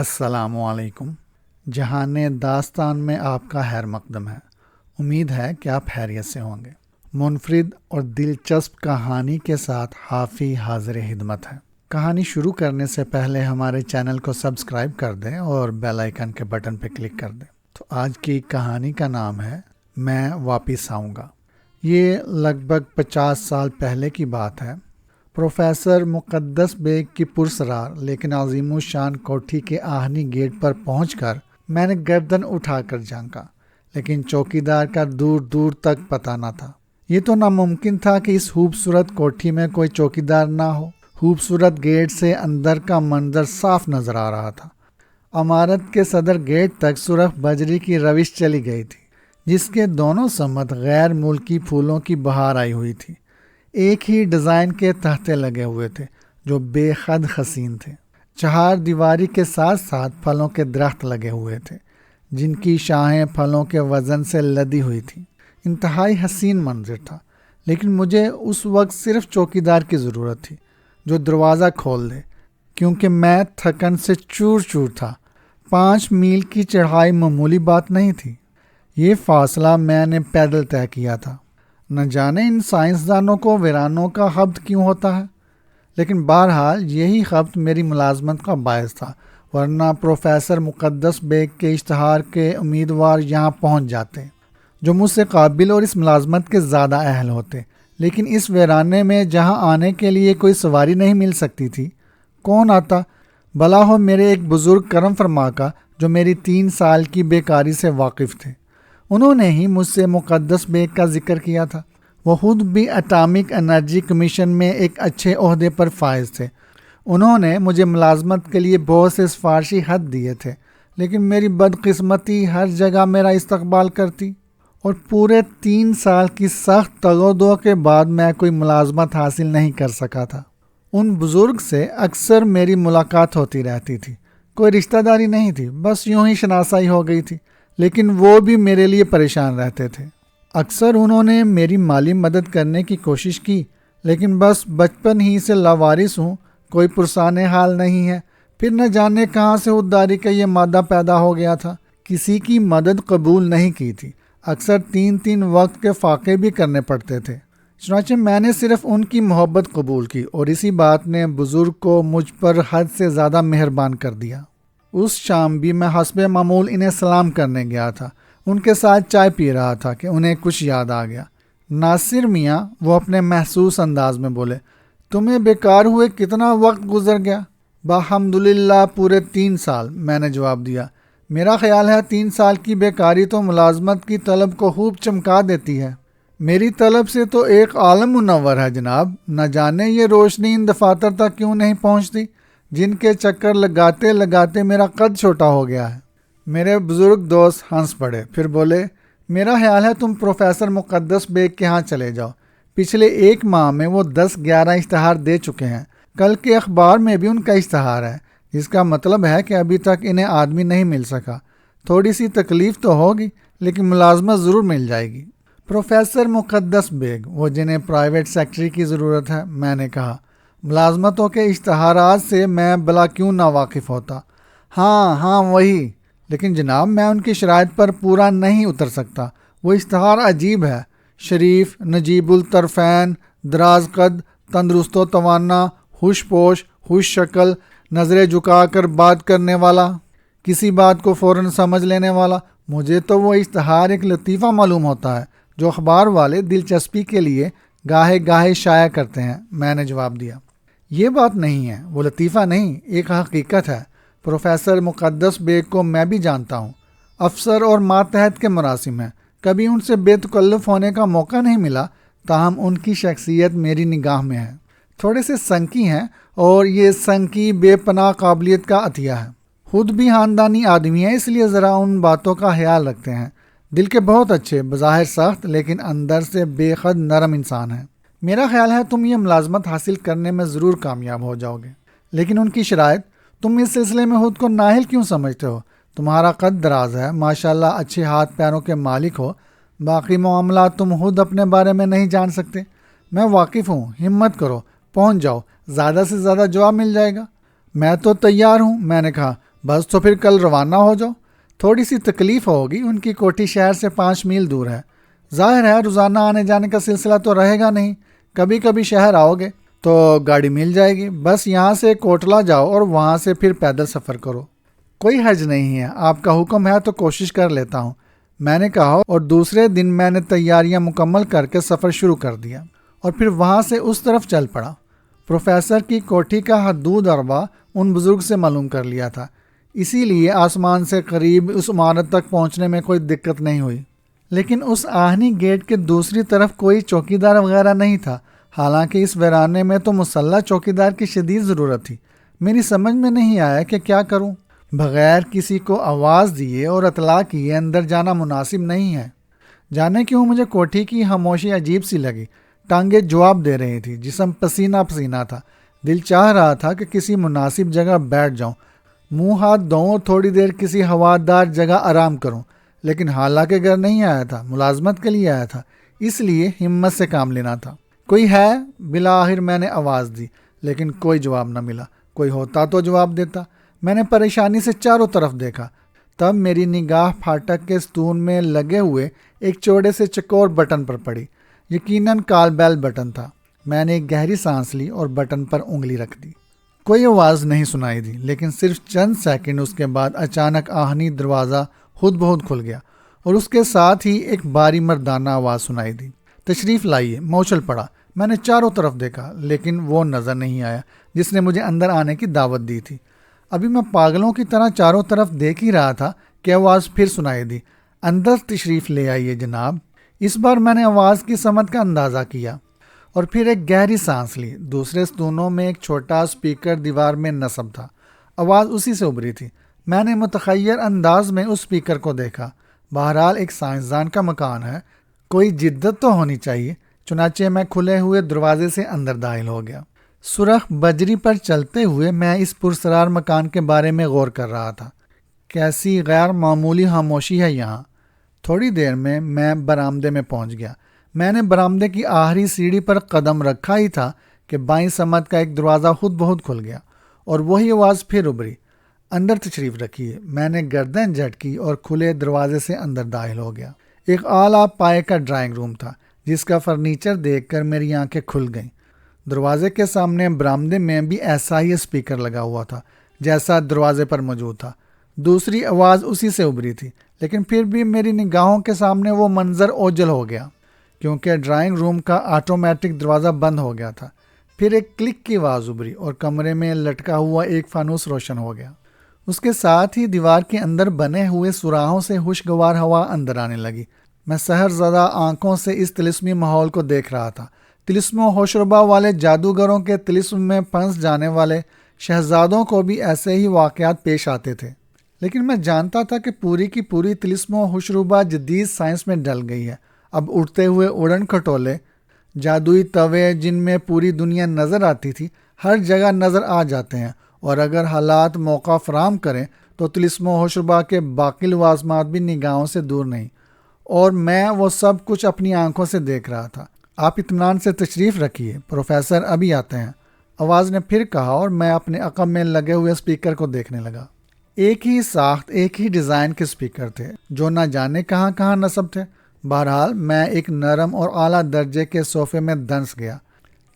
السلام علیکم۔ جہان داستان میں آپ کا خیر مقدم ہے۔ امید ہے کہ آپ خیریت سے ہوں گے۔ منفرد اور دلچسپ کہانی کے ساتھ حافی حاضر خدمت ہے۔ کہانی شروع کرنے سے پہلے ہمارے چینل کو سبسکرائب کر دیں اور بیل آئیکن کے بٹن پہ کلک کر دیں۔ تو آج کی کہانی کا نام ہے میں واپس آؤں گا۔ یہ لگ بھگ 50 سال پہلے کی بات ہے۔ پروفیسر مقدس بیگ کی پرسرار لیکن عظیم الشان کوٹھی کے آہنی گیٹ پر پہنچ کر میں نے گردن اٹھا کر جھانکا، لیکن چوکیدار کا دور دور تک پتہ نہ تھا۔ یہ تو ناممکن تھا کہ اس خوبصورت کوٹھی میں کوئی چوکیدار نہ ہو۔ خوبصورت گیٹ سے اندر کا منظر صاف نظر آ رہا تھا۔ عمارت کے صدر گیٹ تک سرخ بجری کی روش چلی گئی تھی، جس کے دونوں سمت غیر ملکی پھولوں کی بہار آئی ہوئی تھی۔ ایک ہی ڈیزائن کے تختے لگے ہوئے تھے جو بے حد حسین تھے۔ چہار دیواری کے ساتھ ساتھ پھلوں کے درخت لگے ہوئے تھے جن کی شاخیں پھلوں کے وزن سے لدی ہوئی تھیں۔ انتہائی حسین منظر تھا، لیکن مجھے اس وقت صرف چوکیدار کی ضرورت تھی جو دروازہ کھول دے، کیونکہ میں تھکن سے چور چور تھا۔ 5 میل کی چڑھائی معمولی بات نہیں تھی۔ یہ فاصلہ میں نے پیدل طے کیا تھا۔ نہ جانے ان سائنسدانوں کو ویرانوں کا خبط کیوں ہوتا ہے، لیکن بہرحال یہی خبط میری ملازمت کا باعث تھا، ورنہ پروفیسر مقدس بیگ کے اشتہار کے امیدوار یہاں پہنچ جاتے جو مجھ سے قابل اور اس ملازمت کے زیادہ اہل ہوتے۔ لیکن اس ویرانے میں جہاں آنے کے لیے کوئی سواری نہیں مل سکتی تھی، کون آتا؟ بھلا ہو میرے ایک بزرگ کرم فرما کا جو میری 3 سال کی بیکاری سے واقف تھے۔ انہوں نے ہی مجھ سے مقدس بیگ کا ذکر کیا تھا۔ وہ خود بھی اٹامک انرجی کمیشن میں ایک اچھے عہدے پر فائز تھے۔ انہوں نے مجھے ملازمت کے لیے بہت سے سفارشی خط دیے تھے، لیکن میری بدقسمتی ہر جگہ میرا استقبال کرتی، اور پورے 3 سال کی سخت تگ و دو کے بعد میں کوئی ملازمت حاصل نہیں کر سکا تھا۔ ان بزرگ سے اکثر میری ملاقات ہوتی رہتی تھی۔ کوئی رشتہ داری نہیں تھی، بس یوں ہی شناسائی ہو گئی تھی، لیکن وہ بھی میرے لیے پریشان رہتے تھے۔ اکثر انہوں نے میری مالی مدد کرنے کی کوشش کی، لیکن بس بچپن ہی سے لاوارث ہوں، کوئی پرسان حال نہیں ہے۔ پھر نہ جانے کہاں سے خودداری کا یہ مادہ پیدا ہو گیا تھا۔ کسی کی مدد قبول نہیں کی تھی۔ اکثر 3 وقت کے فاقے بھی کرنے پڑتے تھے۔ چنانچہ میں نے صرف ان کی محبت قبول کی، اور اسی بات نے بزرگ کو مجھ پر حد سے زیادہ مہربان کر دیا۔ اس شام بھی میں حسب معمول انہیں سلام کرنے گیا تھا۔ ان کے ساتھ چائے پی رہا تھا کہ انہیں کچھ یاد آ گیا۔ ناصر میاں، وہ اپنے محسوس انداز میں بولے، تمہیں بیکار ہوئے کتنا وقت گزر گیا؟ الحمدللہ پورے 3 سال، میں نے جواب دیا۔ میرا خیال ہے 3 سال کی بیکاری تو ملازمت کی طلب کو خوب چمکا دیتی ہے۔ میری طلب سے تو ایک عالم منور ہے جناب۔ نہ جانے یہ روشنی ان دفاتر تک کیوں نہیں پہنچتی جن کے چکر لگاتے لگاتے میرا قد چھوٹا ہو گیا ہے۔ میرے بزرگ دوست ہنس پڑے، پھر بولے، میرا خیال ہے تم پروفیسر مقدس بیگ کے ہاں چلے جاؤ۔ پچھلے 1 ماہ میں وہ 10-11 اشتہار دے چکے ہیں۔ کل کے اخبار میں بھی ان کا اشتہار ہے، جس کا مطلب ہے کہ ابھی تک انہیں آدمی نہیں مل سکا۔ تھوڑی سی تکلیف تو ہوگی، لیکن ملازمت ضرور مل جائے گی۔ پروفیسر مقدس بیگ، وہ جنہیں پرائیویٹ سیکٹری کی ضرورت ہے، میں نے کہا۔ ملازمتوں کے اشتہارات سے میں بلا کیوں نہ واقف ہوتا۔ ہاں وہی، لیکن جناب میں ان کی شرائط پر پورا نہیں اتر سکتا۔ وہ اشتہار عجیب ہے۔ شریف، نجیب الطرفین، دراز قد، تندرست و توانا، خوش پوش، خوش شکل، نظریں جھکا کر بات کرنے والا، کسی بات کو فوراً سمجھ لینے والا۔ مجھے تو وہ اشتہار ایک لطیفہ معلوم ہوتا ہے جو اخبار والے دلچسپی کے لیے گاہے گاہے شائع کرتے ہیں، میں نے جواب دیا۔ یہ بات نہیں ہے، وہ لطیفہ نہیں، ایک حقیقت ہے۔ پروفیسر مقدس بیگ کو میں بھی جانتا ہوں۔ افسر اور ماتحت کے مراسم ہیں، کبھی ان سے بے تکلف ہونے کا موقع نہیں ملا، تاہم ان کی شخصیت میری نگاہ میں ہے۔ تھوڑے سے سنکی ہیں، اور یہ سنکی بے پناہ قابلیت کا عطیہ ہے۔ خود بھی خاندانی آدمی ہے، اس لیے ذرا ان باتوں کا خیال رکھتے ہیں۔ دل کے بہت اچھے، بظاہر سخت، لیکن اندر سے بے حد نرم انسان ہیں۔ میرا خیال ہے تم یہ ملازمت حاصل کرنے میں ضرور کامیاب ہو جاؤ گے، لیکن ان کی شرائط، تم اس سلسلے میں خود کو نااہل کیوں سمجھتے ہو؟ تمہارا قد دراز ہے، ماشاءاللہ اچھے ہاتھ پیروں کے مالک ہو، باقی معاملات تم خود اپنے بارے میں نہیں جان سکتے۔ میں واقف ہوں، ہمت کرو، پہنچ جاؤ، زیادہ سے زیادہ جواب مل جائے گا۔ میں تو تیار ہوں، میں نے کہا، بس تو پھر کل روانہ ہو جاؤ، تھوڑی سی تکلیف ہوگی، ان کی کوٹھی شہر سے 5 میل دور ہے، ظاہر ہے روزانہ آنے جانے کا سلسلہ تو رہے گا نہیں، کبھی کبھی شہر آؤ گے تو گاڑی مل جائے گی، بس یہاں سے کوٹلہ جاؤ اور وہاں سے پھر پیدل سفر کرو، کوئی حرج نہیں ہے، آپ کا حکم ہے تو کوشش کر لیتا ہوں، میں نے کہا، اور دوسرے دن میں نے تیاریاں مکمل کر کے سفر شروع کر دیا اور پھر وہاں سے اس طرف چل پڑا۔ پروفیسر کی کوٹھی کا حدود اربا ان بزرگ سے معلوم کر لیا تھا، اسی لیے آسمان سے قریب اس عمارت تک پہنچنے میں کوئی دقت نہیں ہوئی، لیکن اس آہنی گیٹ کے دوسری طرف کوئی چوکیدار وغیرہ نہیں تھا، حالانکہ اس ویرانے میں تو مسلح چوکیدار کی شدید ضرورت تھی۔ میری سمجھ میں نہیں آیا کہ کیا کروں، بغیر کسی کو آواز دیے اور اطلاع کیے اندر جانا مناسب نہیں ہے۔ جانے کیوں مجھے کوٹھی کی خاموشی عجیب سی لگی، ٹانگیں جواب دے رہی تھی، جسم پسینہ پسینہ تھا، دل چاہ رہا تھا کہ کسی مناسب جگہ بیٹھ جاؤں، منہ ہاتھ دھوؤں اور تھوڑی دیر کسی ہوادار جگہ آرام کروں، لیکن حالانکہ گھر نہیں آیا تھا، ملازمت کے لیے آیا تھا، اس لیے ہمت سے کام لینا تھا۔ کوئی ہے؟ بالآخر میں نے آواز دی، لیکن کوئی جواب نہ ملا، کوئی ہوتا تو جواب دیتا۔ میں نے پریشانی سے چاروں طرف دیکھا، تب میری نگاہ پھاٹک کے ستون میں لگے ہوئے ایک چوڑے سے چکور بٹن پر پڑی، یقیناً کال بیل بٹن تھا۔ میں نے ایک گہری سانس لی اور بٹن پر انگلی رکھ دی۔ کوئی آواز نہیں سنائی دی، لیکن صرف چند سیکنڈ اس کے بعد اچانک آہنی دروازہ خود بخود کھل گیا اور اس کے ساتھ ہی ایک باری مردانہ آواز سنائی دی، تشریف لائیے۔ میں اچھل پڑا، میں نے چاروں طرف دیکھا، لیکن وہ نظر نہیں آیا جس نے مجھے اندر آنے کی دعوت دی تھی۔ ابھی میں پاگلوں کی طرح چاروں طرف دیکھ ہی رہا تھا کہ آواز پھر سنائی دی، اندر تشریف لے آئیے جناب۔ اس بار میں نے آواز کی سمت کا اندازہ کیا اور پھر ایک گہری سانس لی۔ دوسرے ستونوں میں ایک چھوٹا سپیکر دیوار میں نصب تھا، آواز اسی سے ابھری تھی۔ میں نے متخیر انداز میں اس سپیکر کو دیکھا، بہرحال ایک سائنسدان کا مکان ہے، کوئی جدت تو ہونی چاہیے، چنانچہ میں کھلے ہوئے دروازے سے اندر داخل ہو گیا۔ سرخ بجری پر چلتے ہوئے میں اس پرسرار مکان کے بارے میں غور کر رہا تھا۔ کیسی غیر معمولی خاموشی ہے یہاں۔ تھوڑی دیر میں برآمدے میں پہنچ گیا۔ میں نے برآمدے کی آخری سیڑھی پر قدم رکھا ہی تھا کہ بائیں سمت کا ایک دروازہ خود بخود کھل گیا اور وہی آواز پھر ابھری، اندر تشریف رکھیے۔ میں نے گردن جھٹکی اور کھلے دروازے سے اندر داخل ہو گیا۔ ایک اعلیٰ پائے کا ڈرائنگ روم تھا جس کا فرنیچر دیکھ کر میری آنکھیں کھل گئیں۔ دروازے کے سامنے برآمدے میں بھی ایسا ہی اسپیکر لگا ہوا تھا جیسا دروازے پر موجود تھا۔ دوسری آواز اسی سے ابھری تھی، لیکن پھر بھی میری نگاہوں کے سامنے وہ منظر اوجھل ہو گیا کیونکہ ڈرائنگ روم کا آٹومیٹک دروازہ بند ہو گیا تھا۔ پھر ایک کلک کی آواز ابھری اور کمرے میں لٹکا ہوا ایک فانوس روشن ہو گیا۔ اس کے ساتھ ہی دیوار کے اندر بنے ہوئے سوراخوں سے خوشگوار ہوا اندر آنے لگی۔ میں سحر زدہ آنکھوں سے اس طلسمی ماحول کو دیکھ رہا تھا۔ طلسم و ہوشربا والے جادوگروں کے طلسم میں پھنس جانے والے شہزادوں کو بھی ایسے ہی واقعات پیش آتے تھے، لیکن میں جانتا تھا کہ پوری کی پوری طلسم و ہوشربا جدید سائنس میں ڈل گئی ہے۔ اب اڑتے ہوئے اڑن کھٹولے، جادوئی توے جن میں پوری دنیا نظر آتی تھی، ہر جگہ نظر آ جاتے ہیں، اور اگر حالات موقع فراہم کریں تو طلسم و ہوشربا کے باقی لوازمات بھی نگاہوں سے دور نہیں، اور میں وہ سب کچھ اپنی آنکھوں سے دیکھ رہا تھا۔ آپ اطمینان سے تشریف رکھیے، پروفیسر ابھی آتے ہیں، آواز نے پھر کہا، اور میں اپنے عقب میں لگے ہوئے اسپیکر کو دیکھنے لگا۔ ایک ہی ساخت، ایک ہی ڈیزائن کے اسپیکر تھے جو نہ جانے کہاں کہاں نصب تھے۔ بہرحال میں ایک نرم اور اعلیٰ درجے کے صوفے میں دنس گیا۔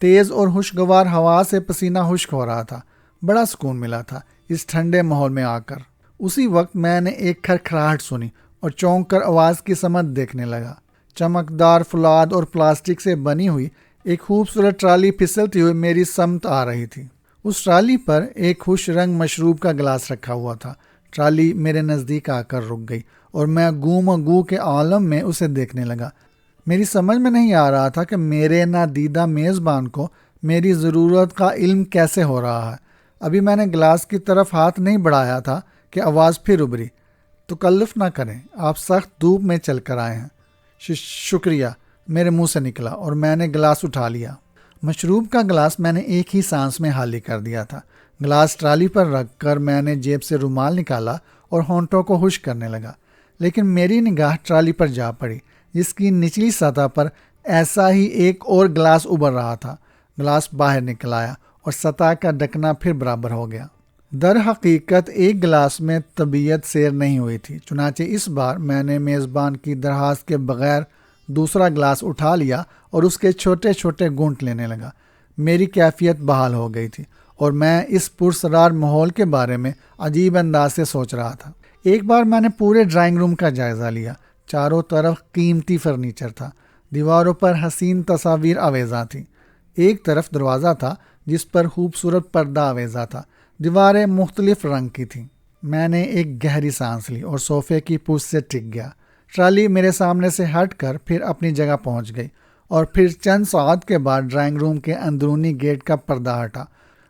تیز اور خوشگوار ہوا سے پسینہ خشک ہو رہا تھا، بڑا سکون ملا تھا اس ٹھنڈے ماحول میں آ کر۔ اسی وقت میں نے ایک کھرکھراہٹ سنی اور چونک کر آواز کی سمت دیکھنے لگا۔ چمکدار فولاد اور پلاسٹک سے بنی ہوئی ایک خوبصورت ٹرالی پھسلتی ہوئی میری سمت آ رہی تھی۔ اس ٹرالی پر ایک خوش رنگ مشروب کا گلاس رکھا ہوا تھا۔ ٹرالی میرے نزدیک آ کر رک گئی اور میں گم و گو کے عالم میں اسے دیکھنے لگا۔ میری سمجھ میں نہیں آ رہا تھا کہ میرے نادیدہ میزبان کو میری ضرورت کا علم کیسے ہو رہا ہے۔ ابھی میں نے گلاس کی طرف ہاتھ نہیں بڑھایا تھا کہ آواز پھر ابھری، تکلف نہ کریں، آپ سخت دھوپ میں چل کر آئے ہیں۔ شکریہ، میرے منہ سے نکلا اور میں نے گلاس اٹھا لیا۔ مشروب کا گلاس میں نے ایک ہی سانس میں خالی کر دیا تھا۔ گلاس ٹرالی پر رکھ کر میں نے جیب سے رومال نکالا اور ہونٹوں کو خشک کرنے لگا، لیکن میری نگاہ ٹرالی پر جا پڑی جس کی نچلی سطح پر ایسا ہی ایک اور گلاس ابھر رہا تھا۔ گلاس باہر نکل آیا اور سطح کا ڈھکنا پھر برابر ہو گیا۔ در حقیقت ایک گلاس میں طبیعت سیر نہیں ہوئی تھی، چنانچہ اس بار میں نے میزبان کی درخواست کے بغیر دوسرا گلاس اٹھا لیا اور اس کے چھوٹے چھوٹے گھونٹ لینے لگا۔ میری کیفیت بحال ہو گئی تھی اور میں اس پرسرار ماحول کے بارے میں عجیب انداز سے سوچ رہا تھا۔ ایک بار میں نے پورے ڈرائنگ روم کا جائزہ لیا۔ چاروں طرف قیمتی فرنیچر تھا، دیواروں پر حسین تصاویر آویزاں تھیں۔ ایک طرف دروازہ تھا جس پر خوبصورت پردہ آویزاں تھا، دیواریں مختلف رنگ کی تھیں۔ میں نے ایک گہری سانس لی اور صوفے کی پشت سے ٹک گیا۔ ٹرالی میرے سامنے سے ہٹ کر پھر اپنی جگہ پہنچ گئی اور پھر چند ساعت کے بعد ڈرائنگ روم کے اندرونی گیٹ کا پردہ ہٹا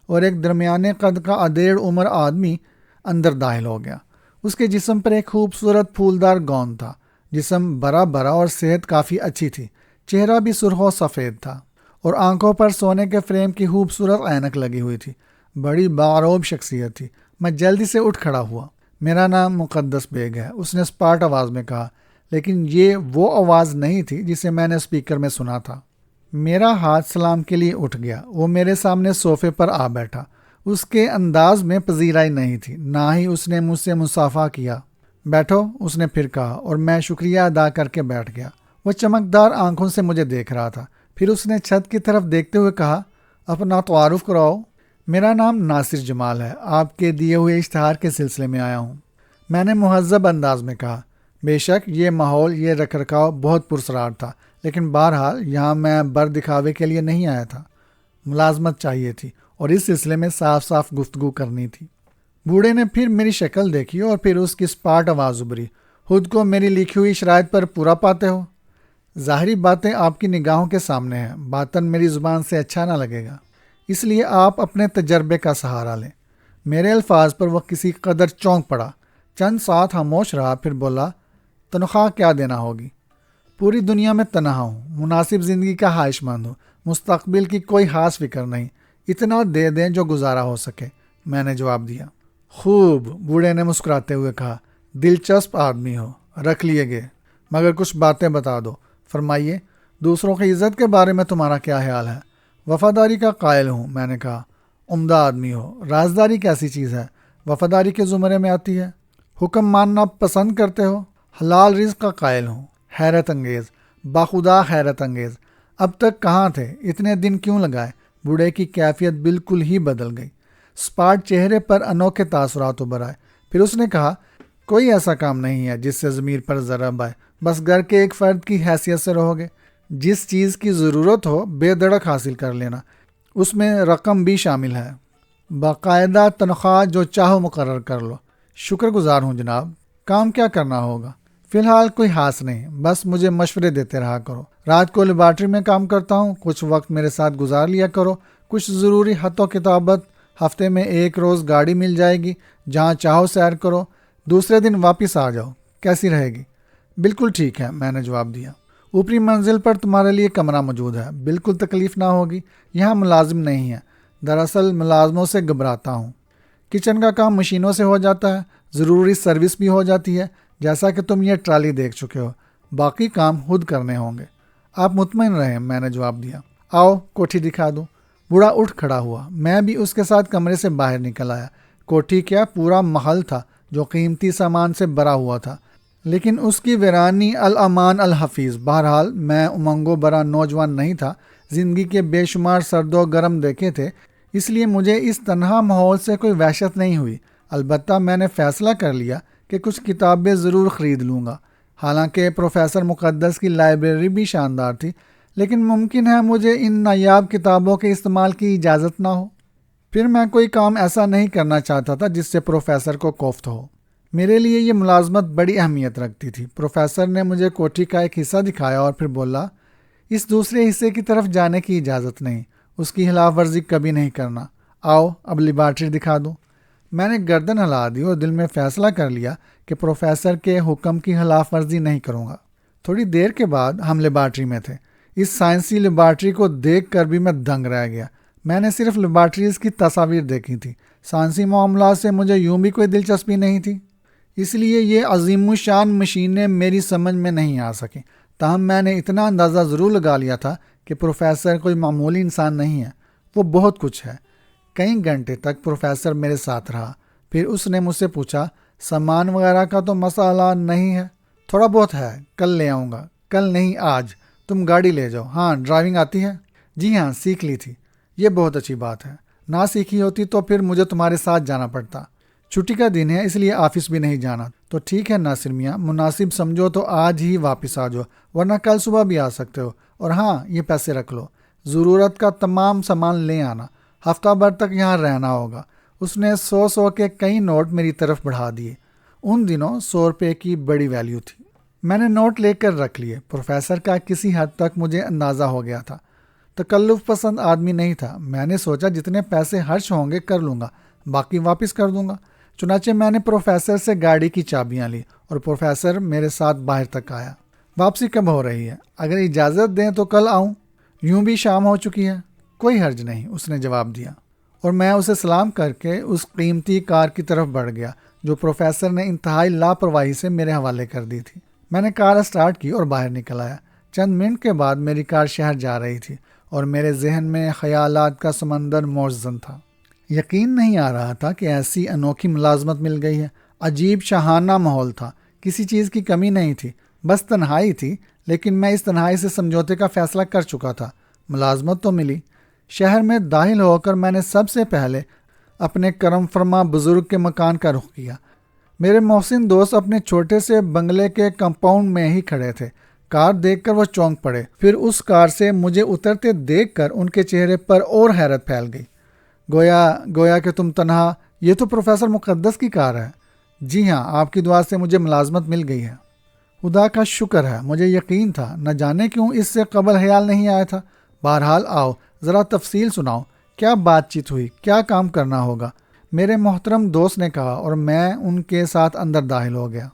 اور ایک درمیانے قد کا ادھیڑ عمر آدمی اندر داخل ہو گیا۔ اس کے جسم پر ایک خوبصورت پھولدار گون تھا۔ جسم بڑا بڑا اور صحت کافی اچھی تھی۔ چہرہ بھی سرخ و سفید تھا اور آنکھوں پر سونے کے فریم کی خوبصورت عینک لگی ہوئی تھی۔ بڑی باروب شخصیت تھی۔ میں جلدی سے اٹھ کھڑا ہوا۔ میرا نام مقدس بیگ ہے، اس نے سپاٹ آواز میں کہا، لیکن یہ وہ آواز نہیں تھی جسے میں نے اسپیکر میں سنا تھا۔ میرا ہاتھ سلام کے لیے اٹھ گیا۔ وہ میرے سامنے صوفے پر آ بیٹھا۔ اس کے انداز میں پذیرائی نہیں تھی، نہ ہی اس نے مجھ سے مصافحہ کیا۔ بیٹھو، اس نے پھر کہا اور میں شکریہ ادا کر کے بیٹھ گیا۔ وہ چمکدار آنکھوں سے مجھے دیکھ رہا تھا۔ پھر اس نے چھت کی طرف دیکھتے ہوئے کہا، اپنا تعارف کراؤ۔ میرا نام ناصر جمال ہے، آپ کے دیے ہوئے اشتہار کے سلسلے میں آیا ہوں۔ میں نے مہذب انداز میں کہا، بے شک یہ ماحول، یہ رکھ رکھاؤ بہت پرسرار تھا، لیکن بہرحال یہاں میں بر دکھاوے کے لیے نہیں آیا تھا۔ ملازمت چاہیے تھی اور اس سلسلے میں صاف صاف گفتگو کرنی تھی۔ بوڑھے نے پھر میری شکل دیکھی اور پھر اس کی سپاٹ آواز ابھری، خود کو میری لکھی ہوئی شرائط پر پورا پاتے ہو؟ ظاہری باتیں آپ کی نگاہوں کے سامنے ہیں، باطن میری زبان سے اچھا نہ لگے گا، اس لیے آپ اپنے تجربے کا سہارا لیں۔ میرے الفاظ پر وہ کسی قدر چونک پڑا، چند ساتھ خاموش رہا، پھر بولا، تنخواہ کیا دینا ہوگی؟ پوری دنیا میں تنہا ہوں، مناسب زندگی کا خواہش مند ہوں، مستقبل کی کوئی خاص فکر نہیں، اتنا دے دیں جو گزارا ہو سکے، میں نے جواب دیا۔ خوب، بوڑھے نے مسکراتے ہوئے کہا، دلچسپ آدمی ہو، رکھ لیے گئے، مگر کچھ باتیں بتا دو۔ فرمائیے، دوسروں کی عزت کے بارے میں تمہارا کیا خیال ہے؟ وفاداری کا قائل ہوں، میں نے کہا۔ عمدہ آدمی ہو۔ رازداری کیسی چیز ہے؟ وفاداری کے زمرے میں آتی ہے۔ حکم ماننا پسند کرتے ہو؟ حلال رزق کا قائل ہوں۔ حیرت انگیز، باخدا حیرت انگیز، اب تک کہاں تھے؟ اتنے دن کیوں لگائے؟ بوڑھے کی کیفیت بالکل ہی بدل گئی۔ سپاٹ چہرے پر انوکھے تاثرات ابھر آئے۔ پھر اس نے کہا، کوئی ایسا کام نہیں ہے جس سے ضمیر پر ضرب آئے، بس گھر کے ایک فرد کی حیثیت سے رہو گے۔ جس چیز کی ضرورت ہو بے دھڑک حاصل کر لینا، اس میں رقم بھی شامل ہے۔ باقاعدہ تنخواہ جو چاہو مقرر کر لو۔ شکر گزار ہوں جناب۔ کام کیا کرنا ہوگا؟ فی الحال کوئی خاص نہیں، بس مجھے مشورے دیتے رہا کرو۔ رات کو لیبارٹری میں کام کرتا ہوں، کچھ وقت میرے ساتھ گزار لیا کرو۔ کچھ ضروری خط و کتابت، ہفتے میں ایک روز گاڑی مل جائے گی، جہاں چاہو سیر کرو، دوسرے دن واپس آ جاؤ۔ کیسی رہے گی؟ بالکل ٹھیک ہے، میں نے جواب دیا۔ اوپری منزل پر تمہارے لیے کمرہ موجود ہے، بالکل تکلیف نہ ہوگی۔ یہاں ملازم نہیں ہے، دراصل ملازموں سے گھبراتا ہوں۔ کچن کا کام مشینوں سے ہو جاتا ہے، ضروری سروس بھی ہو جاتی ہے، جیسا کہ تم یہ ٹرالی دیکھ چکے ہو۔ باقی کام خود کرنے ہوں گے۔ آپ مطمئن رہیں، میں نے جواب دیا۔ آؤ کوٹھی دکھا دوں۔ بوڑھا اٹھ کھڑا ہوا۔ میں بھی اس کے ساتھ کمرے سے باہر نکل آیا۔ کوٹھی کیا، پورا محل تھا جو قیمتی سامان سے بھرا ہوا تھا، لیکن اس کی ویرانی الامان الحفیظ۔ بہرحال میں امنگو برا نوجوان نہیں تھا، زندگی کے بے شمار سرد و گرم دیکھے تھے، اس لیے مجھے اس تنہا ماحول سے کوئی وحشت نہیں ہوئی۔ البتہ میں نے فیصلہ کر لیا کہ کچھ کتابیں ضرور خرید لوں گا۔ حالانکہ پروفیسر مقدس کی لائبریری بھی شاندار تھی، لیکن ممکن ہے مجھے ان نایاب کتابوں کے استعمال کی اجازت نہ ہو۔ پھر میں کوئی کام ایسا نہیں کرنا چاہتا تھا جس سے پروفیسر کو کوفت ہو۔ میرے لیے یہ ملازمت بڑی اہمیت رکھتی تھی۔ پروفیسر نے مجھے کوٹھی کا ایک حصہ دکھایا اور پھر بولا، اس دوسرے حصے کی طرف جانے کی اجازت نہیں، اس کی خلاف ورزی کبھی نہیں کرنا۔ آؤ اب لیبارٹری دکھا دوں۔ میں نے گردن ہلا دی اور دل میں فیصلہ کر لیا کہ پروفیسر کے حکم کی خلاف ورزی نہیں کروں گا۔ تھوڑی دیر کے بعد ہم لیبارٹری میں تھے۔ اس سائنسی لیبارٹری کو دیکھ کر بھی میں دنگ رہ گیا۔ میں نے صرف لیبارٹریز کی تصاویر دیکھی تھی، سائنسی معاملات سے مجھے یوں بھی کوئی دلچسپی نہیں تھی، اس لیے یہ عظیم الشان مشینیں میری سمجھ میں نہیں آ سکیں۔ تاہم میں نے اتنا اندازہ ضرور لگا لیا تھا کہ پروفیسر کوئی معمولی انسان نہیں ہے، وہ بہت کچھ ہے۔ کئی گھنٹے تک پروفیسر میرے ساتھ رہا. پھر اس نے مجھ سے پوچھا سامان وغیرہ کا تو مسئلہ نہیں ہے؟ تھوڑا بہت ہے، کل لے آؤں گا. کل نہیں آج. تم گاڑی لے جاؤ. ہاں ڈرائیونگ آتی ہے؟ جی ہاں سیکھ لی تھی. یہ بہت اچھی بات ہے. نہ سیکھی ہوتی تو پھر مجھے تمہارے ساتھ جانا پڑتا. چھٹی کا دن ہے اس لیے آفس بھی نہیں جانا. تو ٹھیک ہے ناصر میاں، مناسب سمجھو تو آج ہی واپس آ جاؤ، ورنہ کل صبح بھی آ سکتے ہو. اور ہاں یہ پیسے رکھ لو، ضرورت کا تمام سامان لے آنا. ہفتہ بھر تک یہاں رہنا ہوگا. اس نے 100 کے کئی نوٹ میری طرف بڑھا دیے. ان دنوں 100 کی بڑی ویلیو تھی. میں نے نوٹ لے کر رکھ لیے. پروفیسر کا کسی حد تک مجھے اندازہ ہو گیا تھا. تکلف پسند آدمی نہیں تھا. میں نے سوچا جتنے پیسے خرچ ہوں گے کر لوں گا، باقی واپس کر دوں گا. چنانچہ میں نے پروفیسر سے گاڑی کی چابیاں لی اور پروفیسر میرے ساتھ باہر تک آیا. واپسی کب ہو رہی ہے؟ اگر اجازت دیں تو کل آؤں. یوں بھی شام ہو چکی ہے. کوئی حرج نہیں، اس نے جواب دیا. اور میں اسے سلام کر کے اس قیمتی کار کی طرف بڑھ گیا جو پروفیسر نے انتہائی لاپرواہی سے میرے حوالے کر دی تھی. میں نے کار اسٹارٹ کی اور باہر نکل آیا. چند منٹ کے بعد میری کار شہر جا رہی تھی اور میرے ذہن میں خیالات کا سمندر موزن تھا. یقین نہیں آ رہا تھا کہ ایسی انوکھی ملازمت مل گئی ہے. عجیب شاہانہ ماحول تھا. کسی چیز کی کمی نہیں تھی، بس تنہائی تھی. لیکن میں اس تنہائی سے سمجھوتے کا فیصلہ کر چکا تھا. ملازمت تو ملی. شہر میں داخل ہو کر میں نے سب سے پہلے اپنے کرم فرما بزرگ کے مکان کا رخ کیا. میرے محسن دوست اپنے چھوٹے سے بنگلے کے کمپاؤنڈ میں ہی کھڑے تھے. کار دیکھ کر وہ چونک پڑے. پھر اس کار سے مجھے اترتے دیکھ کر ان کے چہرے پر اور حیرت پھیل گئی. گویا کہ تم تنہا. یہ تو پروفیسر مقدس کی کار ہے. جی ہاں، آپ کی دعا سے مجھے ملازمت مل گئی ہے. خدا کا شکر ہے. مجھے یقین تھا، نہ جانے کیوں اس سے قبل خیال نہیں آیا تھا. بہرحال آؤ ذرا تفصیل سناؤ، کیا بات چیت ہوئی، کیا کام کرنا ہوگا؟ میرے محترم دوست نے کہا اور میں ان کے ساتھ اندر داخل ہو گیا.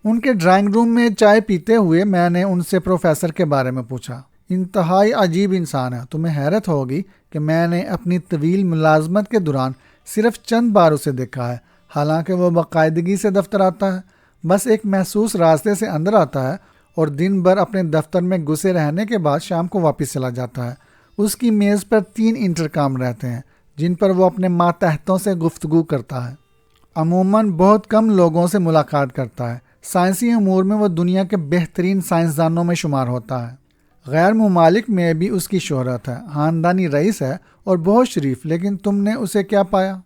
ان کے ڈرائنگ روم میں چائے پیتے ہوئے میں نے ان سے پروفیسر کے بارے میں پوچھا. انتہائی عجیب انسان ہے. تمہیں حیرت ہوگی کہ میں نے اپنی طویل ملازمت کے دوران صرف چند بار اسے دیکھا ہے. حالانکہ وہ باقاعدگی سے دفتر آتا ہے، بس ایک محسوس راستے سے اندر آتا ہے اور دن بھر اپنے دفتر میں گھسے رہنے کے بعد شام کو واپس چلا جاتا ہے. اس کی میز پر 3 انٹرکام رہتے ہیں جن پر وہ اپنے ماتحتوں سے گفتگو کرتا ہے. عموماً بہت کم لوگوں سے ملاقات کرتا ہے. سائنسی امور میں وہ دنیا کے بہترین سائنسدانوں میں شمار ہوتا ہے. غیر ممالک میں بھی اس کی شہرت ہے. خاندانی رئیس ہے اور بہت شریف. لیکن تم نے اسے کیا پایا؟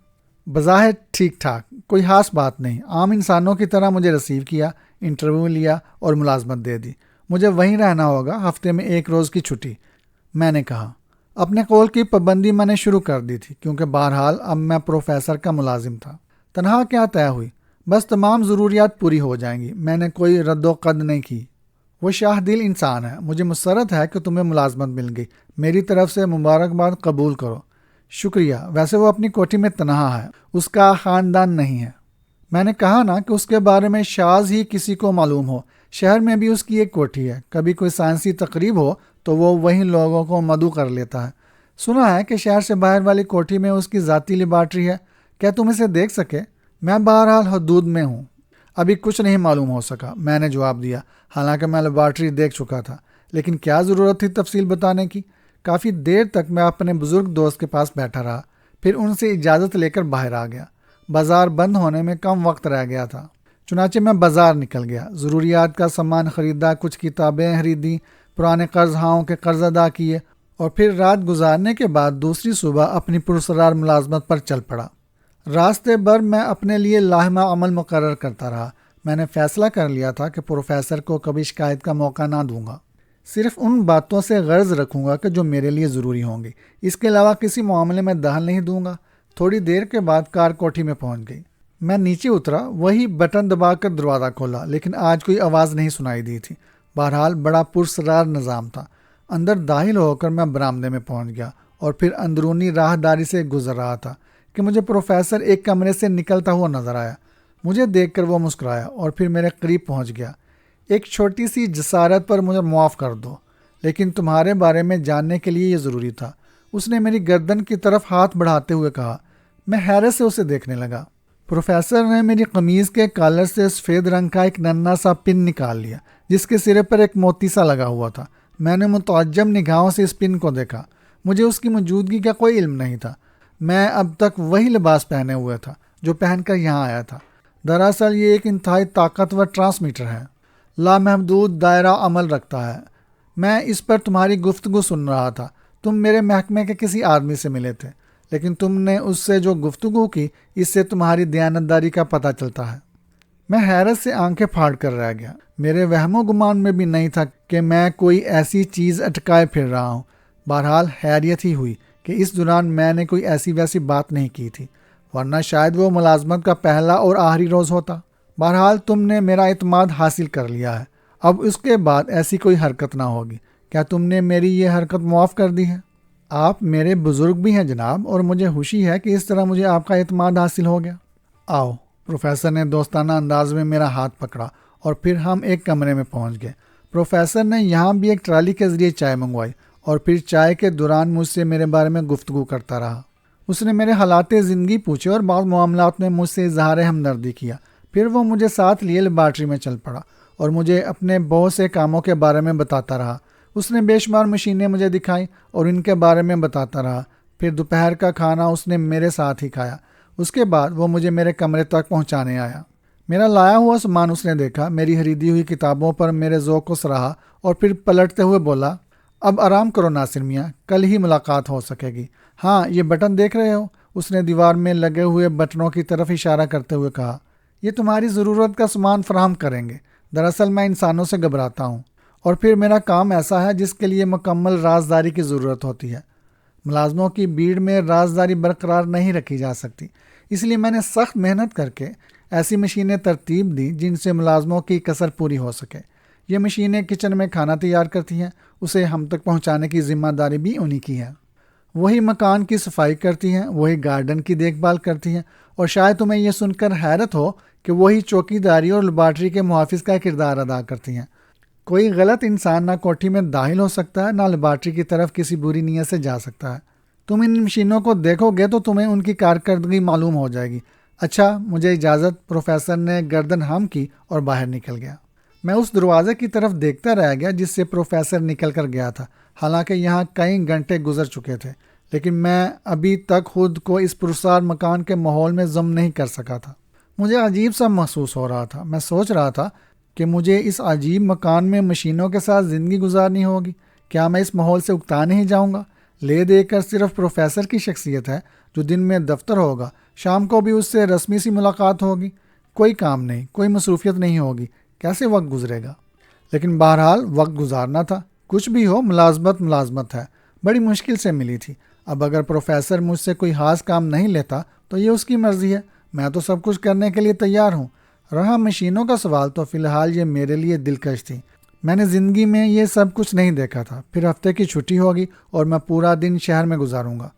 بظاہر ٹھیک ٹھاک، کوئی خاص بات نہیں. عام انسانوں کی طرح مجھے ریسیو کیا، انٹرویو لیا اور ملازمت دے دی. مجھے وہیں رہنا ہوگا، ہفتے میں 1 روز کی چھٹی. میں نے کہا. اپنے قول کی پابندی میں نے شروع کر دی تھی کیونکہ بہرحال اب میں پروفیسر کا ملازم تھا. تنہا کیا طے ہوئی، بس تمام ضروریات پوری ہو جائیں گی. میں نے کوئی رد و قد نہیں کی. وہ شاہ دل انسان ہے. مجھے مسرت ہے کہ تمہیں ملازمت مل گئی. میری طرف سے مبارکباد قبول کرو. شکریہ. ویسے وہ اپنی کوٹھی میں تنہا ہے، اس کا خاندان نہیں ہے. میں نے کہا نا کہ اس کے بارے میں شاذ ہی کسی کو معلوم ہو. شہر میں بھی اس کی ایک کوٹھی ہے. کبھی کوئی سائنسی تقریب ہو تو وہ وہیں لوگوں کو مدعو کر لیتا ہے. سنا ہے کہ شہر سے باہر والی کوٹھی میں اس کی ذاتی لیبارٹری ہے. کیا تم اسے دیکھ سکے؟ میں بہرحال حدود میں ہوں. ابھی کچھ نہیں معلوم ہو سکا، میں نے جواب دیا، حالانکہ میں لیبارٹری دیکھ چکا تھا. لیکن کیا ضرورت تھی تفصیل بتانے کی؟ کافی دیر تک میں اپنے بزرگ دوست کے پاس بیٹھا رہا. پھر ان سے اجازت لے کر باہر آ گیا. بازار بند ہونے میں کم وقت رہ گیا تھا. چنانچہ میں بازار نکل گیا. ضروریات کا سامان خریدا، کچھ کتابیں خریدیں، پرانے قرض ہاؤں کے قرض ادا کیے اور پھر رات گزارنے کے بعد دوسری صبح اپنی پرسرار ملازمت پر چل پڑا. راستے بھر میں اپنے لیے لاہمہ عمل مقرر کرتا رہا. میں نے فیصلہ کر لیا تھا کہ پروفیسر کو کبھی شکایت کا موقع نہ دوں گا. صرف ان باتوں سے غرض رکھوں گا کہ جو میرے لیے ضروری ہوں گی. اس کے علاوہ کسی معاملے میں دخل نہیں دوں گا. تھوڑی دیر کے بعد کار کوٹھی میں پہنچ گئی. میں نیچے اترا، وہی بٹن دبا کر دروازہ کھولا، لیکن آج کوئی آواز نہیں سنائی دی تھی. بہرحال بڑا پرسرار نظام تھا. اندر داخل ہو کر میں برآمدے میں پہنچ گیا اور پھر اندرونی راہداری سے گزر رہا تھا کہ مجھے پروفیسر ایک کمرے سے نکلتا ہوا نظر آیا. مجھے دیکھ کر وہ مسکرایا اور پھر میرے قریب پہنچ گیا. ایک چھوٹی سی جسارت پر مجھے معاف کر دو، لیکن تمہارے بارے میں جاننے کے لیے یہ ضروری تھا. اس نے میری گردن کی طرف ہاتھ بڑھاتے ہوئے کہا. میں حیرت سے اسے دیکھنے لگا. پروفیسر نے میری قمیض کے کالر سے سفید رنگ کا ایک ننھا سا پن نکال لیا جس کے سرے پر ایک موتی سا لگا ہوا تھا. میں نے متعجب نگاہوں سے اس پن کو دیکھا. مجھے اس کی موجودگی کا کوئی علم نہیں تھا. میں اب تک وہی لباس پہنے ہوئے تھا جو پہن کر یہاں آیا تھا۔ دراصل یہ ایک انتہائی طاقتور ٹرانسمیٹر ہے، لامحدود دائرہ عمل رکھتا ہے۔ میں اس پر تمہاری گفتگو سن رہا تھا۔ تم میرے محکمے کے کسی آدمی سے ملے تھے، لیکن تم نے اس سے جو گفتگو کی اس سے تمہاری دیانتداری کا پتہ چلتا ہے۔ میں حیرت سے آنکھیں پھاڑ کر رہ گیا۔ میرے وہم و گمان میں بھی نہیں تھا کہ میں کوئی ایسی چیز اٹکائے پھر رہا ہوں۔ بہرحال حیریت ہی ہوئی کہ اس دوران میں نے کوئی ایسی ویسی بات نہیں کی تھی، ورنہ شاید وہ ملازمت کا پہلا اور آخری روز ہوتا۔ بہرحال تم نے میرا اعتماد حاصل کر لیا ہے، اب اس کے بعد ایسی کوئی حرکت نہ ہوگی۔ کیا تم نے میری یہ حرکت معاف کر دی ہے؟ آپ میرے بزرگ بھی ہیں جناب، اور مجھے خوشی ہے کہ اس طرح مجھے آپ کا اعتماد حاصل ہو گیا۔ آؤ، پروفیسر نے دوستانہ انداز میں میرا ہاتھ پکڑا اور پھر ہم ایک کمرے میں پہنچ گئے۔ پروفیسر نے یہاں بھی ایک ٹرالی کے ذریعے چائے منگوائی اور پھر چائے کے دوران مجھ سے میرے بارے میں گفتگو کرتا رہا۔ اس نے میرے حالات زندگی پوچھے اور بعض معاملات میں مجھ سے اظہار ہمدردی کیا۔ پھر وہ مجھے ساتھ لیے لیبارٹری میں چل پڑا اور مجھے اپنے بہت سے کاموں کے بارے میں بتاتا رہا۔ اس نے بے شمار مشینیں مجھے دکھائیں اور ان کے بارے میں بتاتا رہا۔ پھر دوپہر کا کھانا اس نے میرے ساتھ ہی کھایا۔ اس کے بعد وہ مجھے میرے کمرے تک پہنچانے آیا۔ میرا لایا ہوا سامان اس نے دیکھا، میری خریدی ہوئی کتابوں پر میرے ذوق کو سراہا اور پھر پلٹتے ہوئے بولا، اب آرام کرو ناصر میاں، کل ہی ملاقات ہو سکے گی۔ ہاں، یہ بٹن دیکھ رہے ہو؟ اس نے دیوار میں لگے ہوئے بٹنوں کی طرف اشارہ کرتے ہوئے کہا، یہ تمہاری ضرورت کا سامان فراہم کریں گے۔ دراصل میں انسانوں سے گھبراتا ہوں، اور پھر میرا کام ایسا ہے جس کے لیے مکمل رازداری کی ضرورت ہوتی ہے۔ ملازموں کی بھیڑ میں رازداری برقرار نہیں رکھی جا سکتی، اس لیے میں نے سخت محنت کر کے ایسی مشینیں ترتیب دی جن سے ملازموں کی کسر پوری ہو سکے۔ یہ مشینیں کچن میں کھانا تیار کرتی ہیں، اسے ہم تک پہنچانے کی ذمہ داری بھی انہی کی ہے۔ وہی مکان کی صفائی کرتی ہیں، وہی گارڈن کی دیکھ بھال کرتی ہیں، اور شاید تمہیں یہ سن کر حیرت ہو کہ وہی چوکی داری اور لیبارٹری کے محافظ کا کردار ادا کرتی ہیں۔ کوئی غلط انسان نہ کوٹھی میں داخل ہو سکتا ہے، نہ لیبارٹری کی طرف کسی بری نیت سے جا سکتا ہے۔ تم ان مشینوں کو دیکھو گے تو تمہیں ان کی کارکردگی معلوم ہو جائے گی۔ اچھا، مجھے اجازت؟ پروفیسر نے گردن ہم کی اور باہر نکل گیا۔ میں اس دروازے کی طرف دیکھتا رہ گیا جس سے پروفیسر نکل کر گیا تھا۔ حالانکہ یہاں کئی گھنٹے گزر چکے تھے، لیکن میں ابھی تک خود کو اس پرسار مکان کے ماحول میں ضم نہیں کر سکا تھا۔ مجھے عجیب سا محسوس ہو رہا تھا۔ میں سوچ رہا تھا کہ مجھے اس عجیب مکان میں مشینوں کے ساتھ زندگی گزارنی ہوگی۔ کیا میں اس ماحول سے اکتا نہیں جاؤں گا؟ لے دے کر صرف پروفیسر کی شخصیت ہے، جو دن میں دفتر ہوگا، شام کو بھی اس سے رسمی سی ملاقات ہوگی، کوئی کام نہیں، کوئی مصروفیت نہیں ہوگی۔ کیسے وقت گزرے گا؟ لیکن بہرحال وقت گزارنا تھا۔ کچھ بھی ہو، ملازمت ملازمت ہے، بڑی مشکل سے ملی تھی۔ اب اگر پروفیسر مجھ سے کوئی خاص کام نہیں لیتا تو یہ اس کی مرضی ہے، میں تو سب کچھ کرنے کے لیے تیار ہوں۔ رہا مشینوں کا سوال تو فی الحال یہ میرے لیے دلکش تھی۔ میں نے زندگی میں یہ سب کچھ نہیں دیکھا تھا۔ پھر ہفتے کی چھٹی ہوگی اور میں پورا دن شہر میں گزاروں گا۔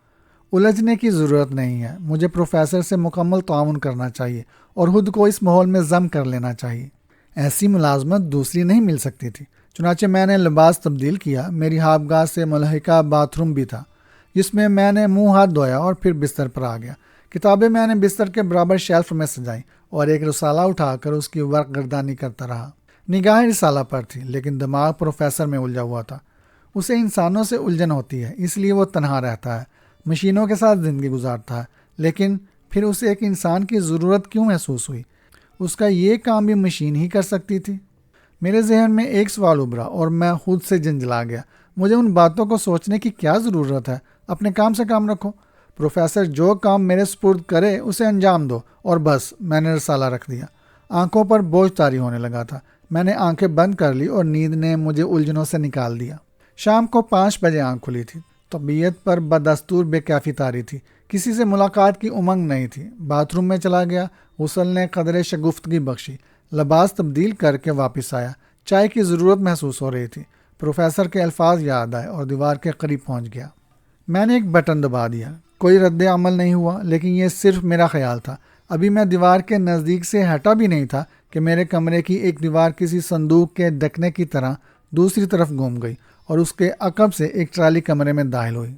الجھنے کی ضرورت نہیں ہے، مجھے پروفیسر سے مکمل تعاون کرنا چاہیے اور خود کو اس ماحول میں ضم کر لینا چاہیے۔ ایسی ملازمت دوسری نہیں مل سکتی تھی۔ چنانچہ میں نے لباس تبدیل کیا۔ میری خوابگاہ سے ملحقہ باتھ روم بھی تھا، جس میں میں نے منہ ہاتھ دھویا اور پھر بستر پر آ گیا۔ کتابیں میں نے بستر کے برابر شیلف میں سجائیں اور ایک رسالہ اٹھا کر اس کی ورق گردانی کرتا رہا۔ نگاہیں رسالہ پر تھی، لیکن دماغ پروفیسر میں الجھا ہوا تھا۔ اسے انسانوں سے الجھن ہوتی ہے، اس لیے وہ تنہا رہتا ہے، مشینوں کے ساتھ زندگی گزارتا ہے۔ لیکن پھر اسے ایک انسان کی ضرورت کیوں محسوس ہوئی؟ اس کا یہ کام بھی مشین ہی کر سکتی تھی۔ میرے ذہن میں ایک سوال ابھرا اور میں خود سے جھنجھلا گیا۔ مجھے ان باتوں کو سوچنے کی کیا ضرورت ہے؟ اپنے کام سے کام رکھو۔ پروفیسر جو کام میرے سپرد کرے اسے انجام دو، اور بس۔ میں نے رسالہ رکھ دیا۔ آنکھوں پر بوجھ طاری ہونے لگا تھا۔ میں نے آنکھیں بند کر لی اور نیند نے مجھے الجھنوں سے نکال دیا۔ شام کو 5 بجے آنکھ کھلی تھی۔ طبیعت پر بدستور بے کیفی طاری تھی۔ کسی سے ملاقات کی امنگ نہیں تھی۔ باتھ روم میں چلا گیا۔ غسل نے قدرے شگفتگی بخشی۔ لباس تبدیل کر کے واپس آیا۔ چائے کی ضرورت محسوس ہو رہی تھی۔ پروفیسر کے الفاظ یاد آئے اور دیوار کے قریب پہنچ گیا۔ میں نے ایک بٹن دبا دیا۔ کوئی رد عمل نہیں ہوا، لیکن یہ صرف میرا خیال تھا۔ ابھی میں دیوار کے نزدیک سے ہٹا بھی نہیں تھا کہ میرے کمرے کی ایک دیوار کسی صندوق کے ڈھکنے کی طرح دوسری طرف گھوم گئی اور اس کے عقب سے ایک ٹرالی کمرے میں داخل ہوئی،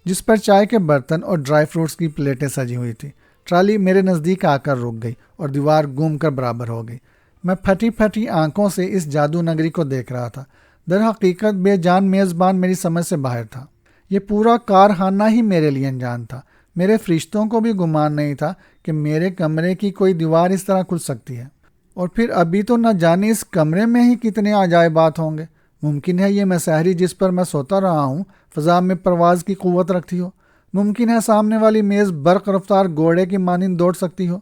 جس پر چائے کے برتن اور ڈرائی فروٹس کی پلیٹیں سجی ہوئی تھی۔ ٹرالی میرے نزدیک آ کر رک گئی اور دیوار گھوم کر برابر ہو گئی۔ میں پھٹی پھٹی آنکھوں سے اس جادو نگری کو دیکھ رہا تھا۔ در حقیقت بے جان میزبان میری سمجھ سے باہر تھا۔ یہ پورا کارخانہ ہی میرے لیے انجان تھا۔ میرے فرشتوں کو بھی گمان نہیں تھا کہ میرے کمرے کی کوئی دیوار اس طرح کھل سکتی ہے، اور پھر ابھی تو نہ جانے اس کمرے میں ہی کتنے عجائبات ہوں گے۔ ممکن ہے یہ مسحری جس پر میں سوتا رہا ہوں فضا میں پرواز کی قوت رکھتی ہو، ممکن ہے سامنے والی میز برق رفتار گھوڑے کی مانند دوڑ سکتی ہو،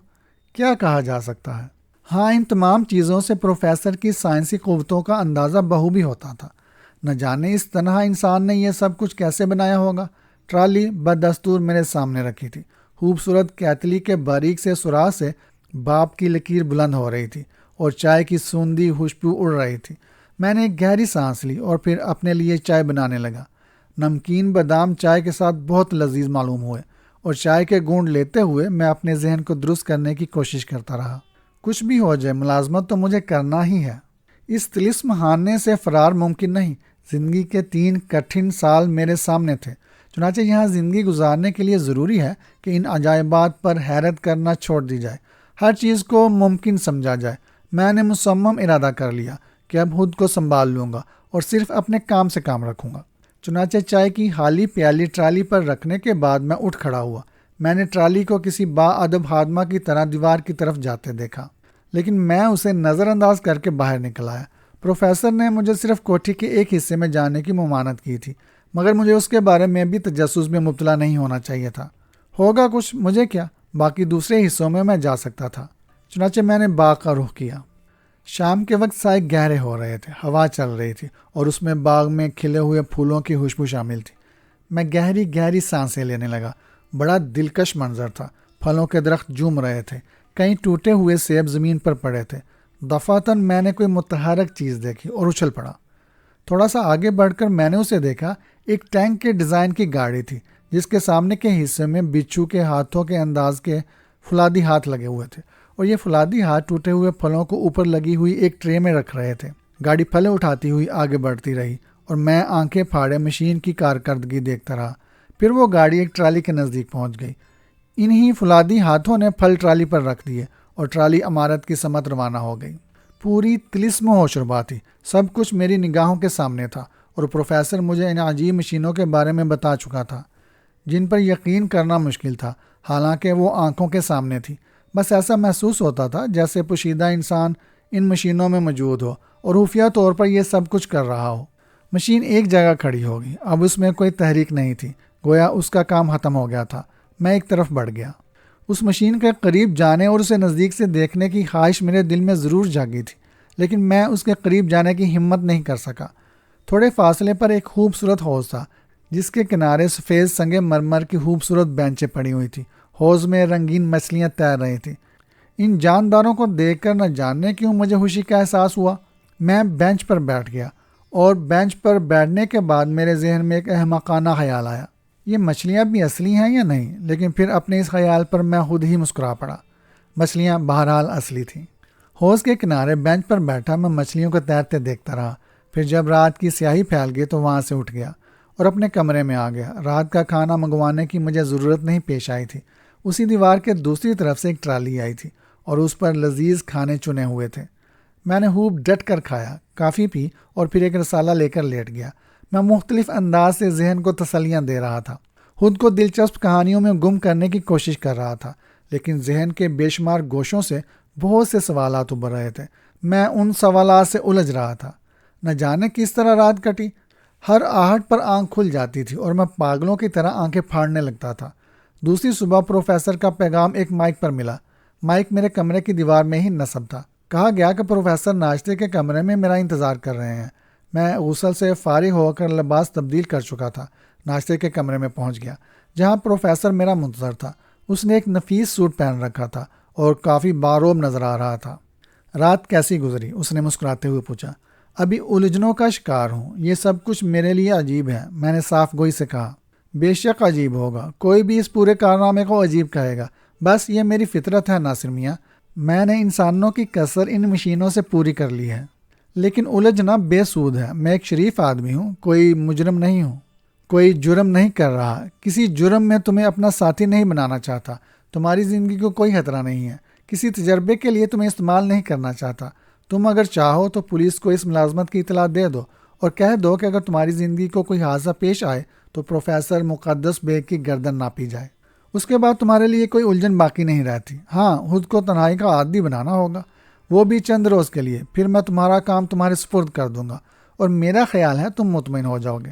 کیا کہا جا سکتا ہے۔ ہاں، ان تمام چیزوں سے پروفیسر کی سائنسی قوتوں کا اندازہ بخوبی ہوتا تھا۔ نہ جانے اس تنہا انسان نے یہ سب کچھ کیسے بنایا ہوگا۔ ٹرالی بدستور میرے سامنے رکھی تھی، خوبصورت کیتلی کے باریک سے سوراخ سے بھاپ کی لکیر بلند ہو رہی تھی اور چائے کی سوندھی خوشبو اڑ رہی تھی۔ میں نے ایک گہری سانس لی اور پھر اپنے لیے چائے بنانے لگا۔ نمکین بادام چائے کے ساتھ بہت لذیذ معلوم ہوئے، اور چائے کے گھونٹ لیتے ہوئے میں اپنے ذہن کو درست کرنے کی کوشش کرتا رہا۔ کچھ بھی ہو جائے، ملازمت تو مجھے کرنا ہی ہے۔ اس طلسم خانے سے فرار ممکن نہیں۔ زندگی کے 3 کٹھن سال میرے سامنے تھے، چنانچہ یہاں زندگی گزارنے کے لیے ضروری ہے کہ ان عجائبات پر حیرت کرنا چھوڑ دی جائے، ہر چیز کو ممکن سمجھا جائے۔ میں نے مصمم ارادہ کر لیا کہ اب خود کو سنبھال لوں گا اور صرف اپنے کام سے کام رکھوں گا۔ چنانچہ چائے کی خالی پیالی ٹرالی پر رکھنے کے بعد میں اٹھ کھڑا ہوا۔ میں نے ٹرالی کو کسی با ادب خادمہ کی طرح دیوار کی طرف جاتے دیکھا، لیکن میں اسے نظر انداز کر کے باہر نکل آیا۔ پروفیسر نے مجھے صرف کوٹھی کے ایک حصے میں جانے کی ممانعت کی تھی، مگر مجھے اس کے بارے میں بھی تجسس میں مبتلا نہیں ہونا چاہیے تھا۔ ہوگا کچھ، مجھے کیا، باقی دوسرے حصوں میں جا سکتا تھا۔ چنانچہ میں نے باغ کا رخ کیا۔ شام کے وقت سائے گہرے ہو رہے تھے، ہوا چل رہی تھی اور اس میں باغ میں کھلے ہوئے پھولوں کی خوشبو شامل تھی۔ میں گہری گہری سانسیں لینے لگا۔ بڑا دلکش منظر تھا۔ پھلوں کے درخت جھوم رہے تھے، کئی ٹوٹے ہوئے سیب زمین پر پڑے تھے۔ دفعتاً میں نے کوئی متحرک چیز دیکھی اور اچھل پڑا۔ تھوڑا سا آگے بڑھ کر میں نے اسے دیکھا۔ ایک ٹینک کے ڈیزائن کی گاڑی تھی جس کے سامنے کے حصے میں بچھو کے ہاتھوں کے انداز کے فولادی ہاتھ لگے ہوئے تھے، اور یہ فولادی ہاتھ ٹوٹے ہوئے پھلوں کو اوپر لگی ہوئی ایک ٹرے میں رکھ رہے تھے۔ گاڑی پھلے اٹھاتی ہوئی آگے بڑھتی رہی اور میں آنکھیں پھاڑے مشین کی کارکردگی دیکھتا رہا۔ پھر وہ گاڑی ایک ٹرالی کے نزدیک پہنچ گئی۔ انہی فولادی ہاتھوں نے پھل ٹرالی پر رکھ دیے اور ٹرالی عمارت کی سمت روانہ ہو گئی۔ پوری طلسم و شربا تھی، سب کچھ میری نگاہوں کے سامنے تھا، اور پروفیسر مجھے ان عجیب مشینوں کے بارے میں بتا چکا تھا جن پر یقین کرنا مشکل تھا، حالانکہ وہ آنکھوں کے سامنے تھی۔ بس ایسا محسوس ہوتا تھا جیسے پوشیدہ انسان ان مشینوں میں موجود ہو اور خفیہ طور پر یہ سب کچھ کر رہا ہو۔ مشین ایک جگہ کھڑی ہوگی، اب اس میں کوئی تحریک نہیں تھی، گویا اس کا کام ختم ہو گیا تھا۔ میں ایک طرف بڑھ گیا۔ اس مشین کے قریب جانے اور اسے نزدیک سے دیکھنے کی خواہش میرے دل میں ضرور جاگی تھی، لیکن میں اس کے قریب جانے کی ہمت نہیں کر سکا۔ تھوڑے فاصلے پر ایک خوبصورت حوض تھا جس کے کنارے سفید سنگ مرمر کی خوبصورت بینچیں پڑی ہوئی تھیں۔ حوض میں رنگین مچھلیاں تیر رہی تھیں۔ ان جانداروں کو دیکھ کر نہ جاننے کیوں مجھے خوشی کا احساس ہوا۔ میں بینچ پر بیٹھ گیا، اور بینچ پر بیٹھنے کے بعد میرے ذہن میں ایک احمقانہ خیال آیا، یہ مچھلیاں بھی اصلی ہیں یا نہیں؟ لیکن پھر اپنے اس خیال پر میں خود ہی مسکرا پڑا۔ مچھلیاں بہرحال اصلی تھیں۔ حوض کے کنارے بینچ پر بیٹھا میں مچھلیوں کو تیرتے دیکھتا رہا۔ پھر جب رات کی سیاہی پھیل گئی تو وہاں سے اٹھ گیا اور اپنے کمرے میں آ گیا۔ رات کا کھانا منگوانے کی مجھے ضرورت نہیں پیش آئی تھی۔ اسی دیوار کے دوسری طرف سے ایک ٹرالی آئی تھی اور اس پر لذیذ کھانے چنے ہوئے تھے۔ میں نے خوب ڈٹ کر کھایا، کافی پی اور پھر ایک رسالہ لے کر لیٹ گیا۔ میں مختلف انداز سے ذہن کو تسلیاں دے رہا تھا، خود کو دلچسپ کہانیوں میں گم کرنے کی کوشش کر رہا تھا، لیکن ذہن کے بے شمار گوشوں سے بہت سے سوالات ابھر رہے تھے۔ میں ان سوالات سے الجھ رہا تھا۔ نہ جانے کس طرح رات کٹی، ہر آہٹ پر آنکھ کھل جاتی تھی اور میں پاگلوں کی طرح آنکھیں پھاڑنے لگتا تھا۔ دوسری صبح پروفیسر کا پیغام ایک مائک پر ملا۔ مائک میرے کمرے کی دیوار میں ہی نصب تھا۔ کہا گیا کہ پروفیسر ناشتے کے کمرے میں میرا انتظار کر رہے ہیں۔ میں غسل سے فارغ ہو کر لباس تبدیل کر چکا تھا، ناشتے کے کمرے میں پہنچ گیا جہاں پروفیسر میرا منتظر تھا۔ اس نے ایک نفیس سوٹ پہن رکھا تھا اور کافی باروب نظر آ رہا تھا۔ رات کیسی گزری؟ اس نے مسکراتے ہوئے پوچھا۔ ابھی الجھنوں کا شکار ہوں، یہ سب کچھ میرے لیے عجیب ہے، میں نے صاف گوئی سے کہا۔ بے شک عجیب ہوگا، کوئی بھی اس پورے کارنامے کو عجیب کہے گا، بس یہ میری فطرت ہے ناصر میاں۔ میں نے انسانوں کی کسر ان مشینوں سے پوری کر لی ہے، لیکن الجھنا بے سود ہے۔ میں ایک شریف آدمی ہوں، کوئی مجرم نہیں ہوں، کوئی جرم نہیں کر رہا، کسی جرم میں تمہیں اپنا ساتھی نہیں بنانا چاہتا، تمہاری زندگی کو کوئی خطرہ نہیں ہے، کسی تجربے کے لیے تمہیں استعمال نہیں کرنا چاہتا۔ تم اگر چاہو تو پولیس کو اس ملازمت کی اطلاع دے دو اور کہہ دو کہ اگر تمہاری زندگی کو کوئی حادثہ پیش آئے تو پروفیسر مقدس بیگ کی گردن ناپی جائے۔ اس کے بعد تمہارے لیے کوئی الجھن باقی نہیں رہتی۔ ہاں، خود کو تنہائی کا عادی بنانا ہوگا، وہ بھی چند روز کے لیے، پھر میں تمہارا کام تمہارے سپرد کر دوں گا اور میرا خیال ہے تم مطمئن ہو جاؤ گے۔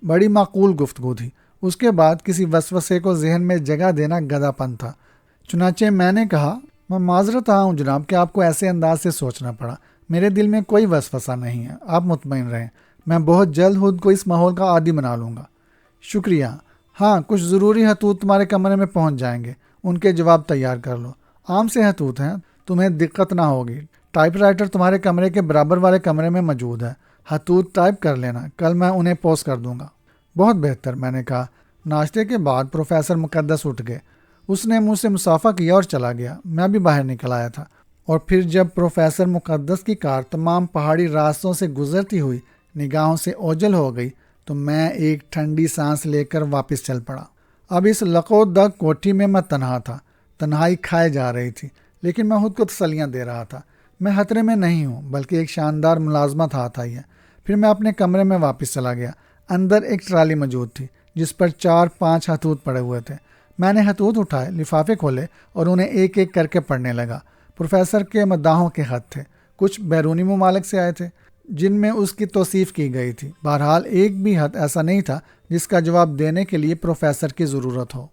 بڑی معقول گفتگو تھی۔ اس کے بعد کسی وسوسے کو ذہن میں جگہ دینا گدھا پن تھا۔ چنانچہ میں نے کہا، میں معذرت ہوں جناب کہ آپ کو ایسے انداز سے سوچنا پڑا۔ میرے دل میں کوئی وسوسہ نہیں ہے، آپ مطمئن رہیں، میں بہت جلد خود کو اس ماحول کا عادی بنا لوں گا۔ شکریہ۔ ہاں، کچھ ضروری خطوط تمہارے کمرے میں پہنچ جائیں گے، ان کے جواب تیار کر لو۔ عام سے خطوط ہیں، تمہیں دقت نہ ہوگی۔ ٹائپ رائٹر تمہارے کمرے کے برابر والے کمرے میں موجود ہے، خطوط ٹائپ کر لینا، کل میں انہیں پوسٹ کر دوں گا۔ بہت بہتر، میں نے کہا۔ ناشتے کے بعد پروفیسر مقدس اٹھ گئے۔ اس نے مجھ سے مصافحہ کیا اور چلا گیا۔ میں بھی باہر نکل آیا تھا، اور پھر جب پروفیسر مقدس کی کار تمام پہاڑی راستوں سے گزرتی ہوئی نگاہوں سے اوجھل ہو گئی تو میں ایک ٹھنڈی سانس لے کر واپس چل پڑا۔ اب اس لقو دق کوٹھی میں میں تنہا تھا، تنہائی کھائے جا رہی تھی، لیکن میں خود کو تسلیاں دے رہا تھا۔ میں خطرے میں نہیں ہوں، بلکہ ایک شاندار ملازمت ہاتھ آئی ہے۔ پھر میں اپنے کمرے میں واپس چلا گیا۔ اندر ایک ٹرالی موجود تھی جس پر 4-5 خطوط پڑے ہوئے تھے۔ میں نے خطوط اٹھائے، لفافے کھولے اور انہیں ایک ایک کر کے پڑھنے لگا۔ پروفیسر کے مداحوں کے خط تھے، کچھ بیرونی ممالک سے آئے تھے جن میں اس کی توصیف کی گئی تھی۔ بہرحال ایک بھی خط ایسا نہیں تھا جس کا جواب دینے کے لیے پروفیسر کی ضرورت ہو۔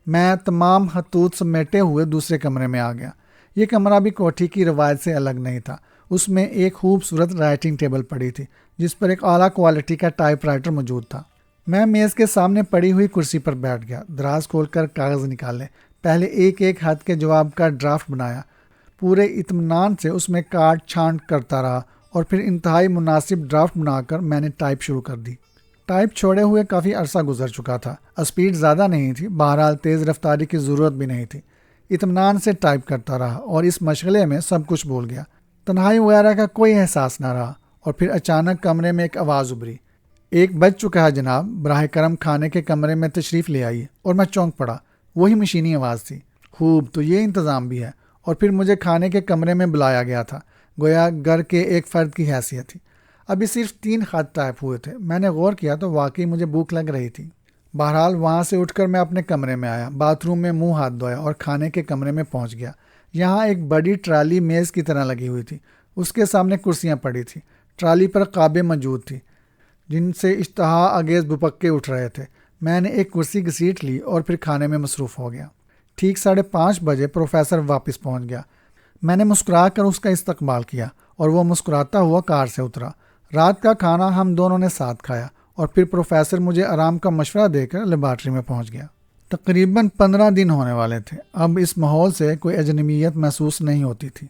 میں تمام خطوط سمیٹے ہوئے دوسرے کمرے میں آ گیا۔ یہ کمرہ بھی کوٹھی کی روایت سے الگ نہیں تھا۔ اس میں ایک خوبصورت رائٹنگ ٹیبل پڑی تھی جس پر ایک اعلیٰ کوالٹی کا ٹائپ رائٹر موجود تھا۔ میں میز کے سامنے پڑی ہوئی کرسی پر بیٹھ گیا، دراز کھول کر کاغذ نکالے، پہلے ایک ایک خط کے جواب کا ڈرافٹ بنایا، پورے اطمینان سے اس میں کاٹ چھانٹ کرتا رہا، اور پھر انتہائی مناسب ڈرافٹ بنا کر میں نے ٹائپ شروع کر دی۔ ٹائپ چھوڑے ہوئے کافی عرصہ گزر چکا تھا، اسپیڈ زیادہ نہیں تھی، بہرحال تیز رفتاری کی ضرورت بھی نہیں تھی۔ اطمینان سے ٹائپ کرتا رہا اور اس مشغلے میں سب کچھ بھول گیا، تنہائی وغیرہ کا کوئی احساس نہ رہا۔ اور پھر اچانک کمرے میں ایک آواز ابھری، 1 بج چکا ہے جناب، براہ کرم کھانے کے کمرے میں تشریف لے آئیے۔ اور میں چونک پڑا، وہی مشینی آواز تھی۔ خوب، تو یہ انتظام بھی ہے۔ اور پھر مجھے کھانے کے کمرے میں بلایا گیا تھا، گویا گھر کے ایک فرد کی حیثیت تھی۔ ابھی صرف 3 خط ٹائپ ہوئے تھے۔ میں نے غور کیا تو واقعی مجھے بھوک لگ رہی تھی۔ بہرحال وہاں سے اٹھ کر میں اپنے کمرے میں آیا، باتھ روم میں منہ ہاتھ دھویا اور کھانے کے کمرے میں پہنچ گیا۔ یہاں ایک بڑی ٹرالی میز کی طرح لگی ہوئی تھی، اس کے سامنے کرسیاں پڑی تھیں، ٹرالی پر قابیں موجود تھی جن سے اشتہا انگیز بپکے اٹھ رہے تھے۔ میں نے ایک کرسی گھسیٹ لی اور پھر کھانے میں مصروف ہو گیا۔ ٹھیک 5:30 بجے پروفیسر واپس پہنچ گیا۔ میں نے مسکرا کر اس کا استقبال کیا اور وہ مسکراتا ہوا کار سے اترا۔ رات کا کھانا ہم دونوں نے ساتھ کھایا اور پھر پروفیسر مجھے آرام کا مشورہ دے کر لیبارٹری میں پہنچ گیا۔ تقریباً 15 دن ہونے والے تھے۔ اب اس ماحول سے کوئی اجنبیت محسوس نہیں ہوتی تھی۔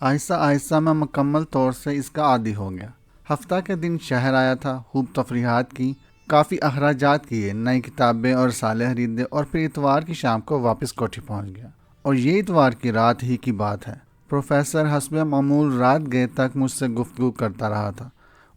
آہستہ آہستہ میں مکمل طور سے اس کا عادی ہو گیا۔ ہفتہ کے دن شہر آیا تھا، خوب تفریحات کی، کافی اخراجات کیے، نئی کتابیں اور رسالے خریدے، اور پھر اتوار کی شام کو واپس کوٹھی پہنچ گیا۔ اور یہ اتوار کی رات ہی کی بات ہے۔ پروفیسر حسب معمول رات گئے تک مجھ سے گفتگو کرتا رہا تھا۔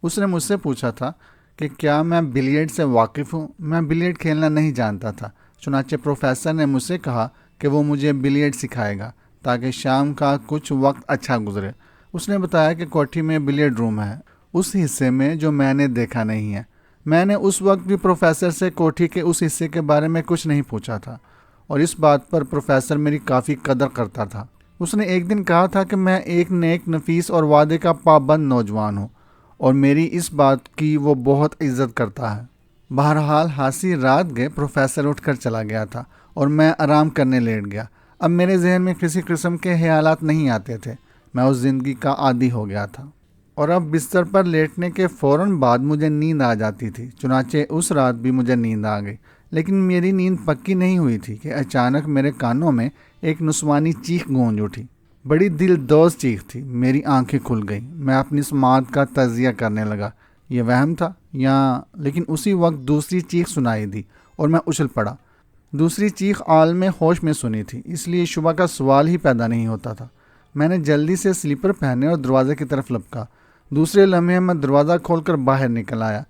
اس نے مجھ سے پوچھا تھا کہ کیا میں بلیئرڈ سے واقف ہوں۔ میں بلیئرڈ کھیلنا نہیں جانتا تھا، چنانچہ پروفیسر نے مجھ سے کہا کہ وہ مجھے بلیئرڈ سکھائے گا تاکہ شام کا کچھ وقت اچھا گزرے۔ اس نے بتایا کہ کوٹھی میں بلیئرڈ روم ہے، اس حصے میں جو میں نے دیکھا نہیں ہے۔ میں نے اس وقت بھی پروفیسر سے کوٹھی کے اس حصے کے بارے میں کچھ نہیں پوچھا تھا، اور اس بات پر پروفیسر میری کافی قدر کرتا تھا۔ اس نے ایک دن کہا تھا کہ میں ایک نیک نفیس اور وعدے کا پابند نوجوان ہوں، اور میری اس بات کی وہ بہت عزت کرتا ہے۔ بہرحال ہاسی رات گئے، پروفیسر اٹھ کر چلا گیا تھا اور میں آرام کرنے لیٹ گیا۔ اب میرے ذہن میں کسی قسم کے خیالات نہیں آتے تھے، میں اس زندگی کا عادی ہو گیا تھا، اور اب بستر پر لیٹنے کے فوراً بعد مجھے نیند آ جاتی تھی۔ چنانچہ اس رات بھی مجھے نیند آ گئی، لیکن میری نیند پکی نہیں ہوئی تھی کہ اچانک میرے کانوں میں ایک نسوانی چیخ گونج اٹھی۔ بڑی دل دوز چیخ تھی۔ میری آنکھیں کھل گئیں، میں اپنی سماعت کا تجزیہ کرنے لگا، یہ وہم تھا لیکن اسی وقت دوسری چیخ سنائی دی اور میں اچھل پڑا۔ دوسری چیخ عالم ہوش میں سنی تھی، اس لیے شبہ کا سوال ہی پیدا نہیں ہوتا تھا۔ میں نے جلدی سے سلیپر پہنے اور دروازے کی طرف لپکا۔ دوسرے لمحے میں دروازہ کھول کر باہر نکل آیا۔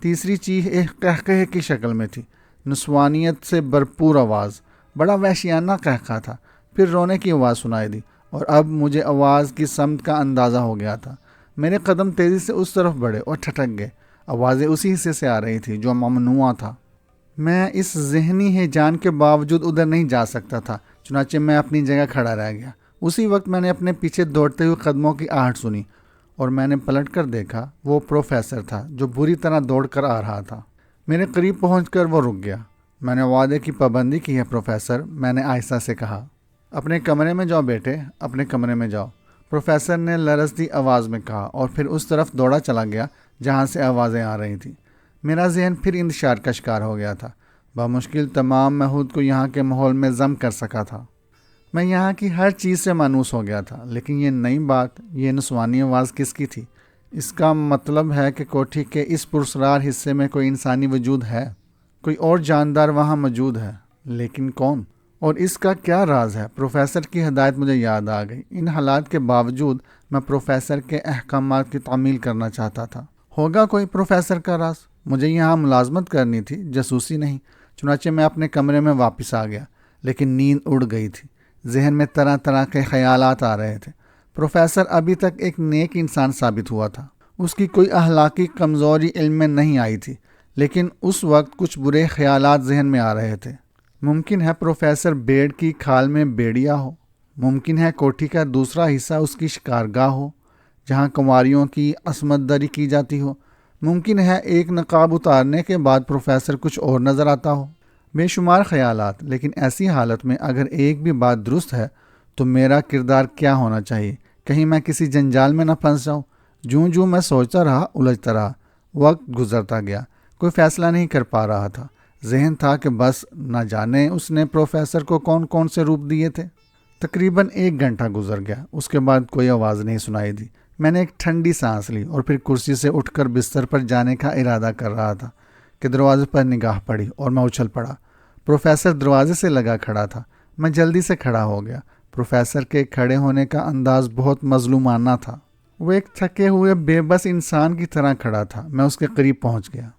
تیسری چیخ ایک قہقہے کی شکل میں تھی، نسوانیت سے بھرپور آواز، بڑا وحشیانہ قہقہہ تھا۔ پھر رونے کی آواز سنائی دی، اور اب مجھے آواز کی سمت کا اندازہ ہو گیا تھا۔ میرے قدم تیزی سے اس طرف بڑھے اور ٹھٹک گئے۔ آوازیں اسی حصے سے آ رہی تھی جو ممنوع تھا۔ میں اس ذہنی ہیجان کے باوجود ادھر نہیں جا سکتا تھا، چنانچہ میں اپنی جگہ کھڑا رہ گیا۔ اسی وقت میں نے اپنے پیچھے دوڑتے ہوئے قدموں کی آہٹ سنی اور میں نے پلٹ کر دیکھا، وہ پروفیسر تھا جو بری طرح دوڑ کر آ رہا تھا۔ میرے قریب پہنچ کر وہ رک گیا۔ میں نے وعدے کی پابندی کی ہے پروفیسر، میں نے آہستہ سے کہا۔ اپنے کمرے میں جاؤ بیٹے، اپنے کمرے میں جاؤ، پروفیسر نے لرزتی آواز میں کہا اور پھر اس طرف دوڑا چلا گیا جہاں سے آوازیں آ رہی تھیں۔ میرا ذہن پھر انتشار کا شکار ہو گیا تھا۔ بمشکل تمام میں خود کو یہاں کے ماحول میں ضم کر سکا تھا۔ میں یہاں کی ہر چیز سے مانوس ہو گیا تھا، لیکن یہ نئی بات، یہ نسوانی آواز کس کی تھی؟ اس کا مطلب ہے کہ کوٹھی کے اس پراسرار حصے میں کوئی انسانی وجود ہے، کوئی اور جاندار وہاں موجود ہے، لیکن کون؟ اور اس کا کیا راز ہے؟ پروفیسر کی ہدایت مجھے یاد آ گئی۔ ان حالات کے باوجود میں پروفیسر کے احکامات کی تعمیل کرنا چاہتا تھا۔ ہوگا کوئی پروفیسر کا راز؟ مجھے یہاں ملازمت کرنی تھی، جاسوسی نہیں۔ چنانچہ میں اپنے کمرے میں واپس آ گیا، لیکن نیند اڑ گئی تھی۔ ذہن میں طرح طرح کے خیالات آ رہے تھے۔ پروفیسر ابھی تک ایک نیک انسان ثابت ہوا تھا، اس کی کوئی اخلاقی کمزوری علم میں نہیں آئی تھی، لیکن اس وقت کچھ برے خیالات ذہن میں آ رہے تھے۔ ممکن ہے پروفیسر بیڑ کی کھال میں بیڑیا ہو، ممکن ہے کوٹھی کا دوسرا حصہ اس کی شکارگاہ ہو جہاں کنواریوں کی عصمت دری کی جاتی ہو، ممکن ہے ایک نقاب اتارنے کے بعد پروفیسر کچھ اور نظر آتا ہو۔ بے شمار خیالات، لیکن ایسی حالت میں اگر ایک بھی بات درست ہے تو میرا کردار کیا ہونا چاہیے؟ کہیں میں کسی جنجال میں نہ پھنس جاؤں۔ جوں جوں میں سوچتا رہا، الجھتا رہا، وقت گزرتا گیا، کوئی فیصلہ نہیں کر پا رہا تھا۔ ذہن تھا کہ بس نہ جانے اس نے پروفیسر کو کون کون سے روپ دیے تھے۔ تقریباً 1 گھنٹہ گزر گیا، اس کے بعد کوئی آواز نہیں سنائی دی۔ میں نے ایک ٹھنڈی سانس لی اور پھر کرسی سے اٹھ کر بستر پر جانے کا ارادہ کر رہا تھا کہ دروازے پر نگاہ پڑی اور میں اچھل پڑا۔ پروفیسر دروازے سے لگا کھڑا تھا۔ میں جلدی سے کھڑا ہو گیا۔ پروفیسر کے کھڑے ہونے کا انداز بہت مظلومانہ تھا۔ وہ ایک تھکے ہوئے بے بس انسان کی طرح کھڑا تھا۔ میں اس کے قریب پہنچ گیا۔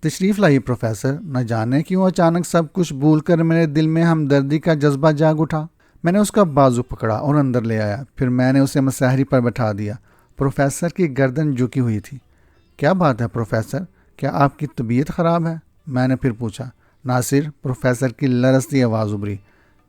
تشریف لائیے پروفیسر۔ نہ جانے کیوں اچانک سب کچھ بھول کر میرے دل میں ہمدردی کا جذبہ جاگ اٹھا۔ میں نے اس کا بازو پکڑا اور اندر لے آیا، پھر میں نے اسے مسہری پر بٹھا دیا۔ پروفیسر کی گردن جھکی ہوئی تھی۔ کیا بات ہے پروفیسر؟ کیا آپ کی طبیعت خراب ہے؟ میں نے پھر پوچھا۔ ناصر، پروفیسر کی لرزتی آواز ابھری،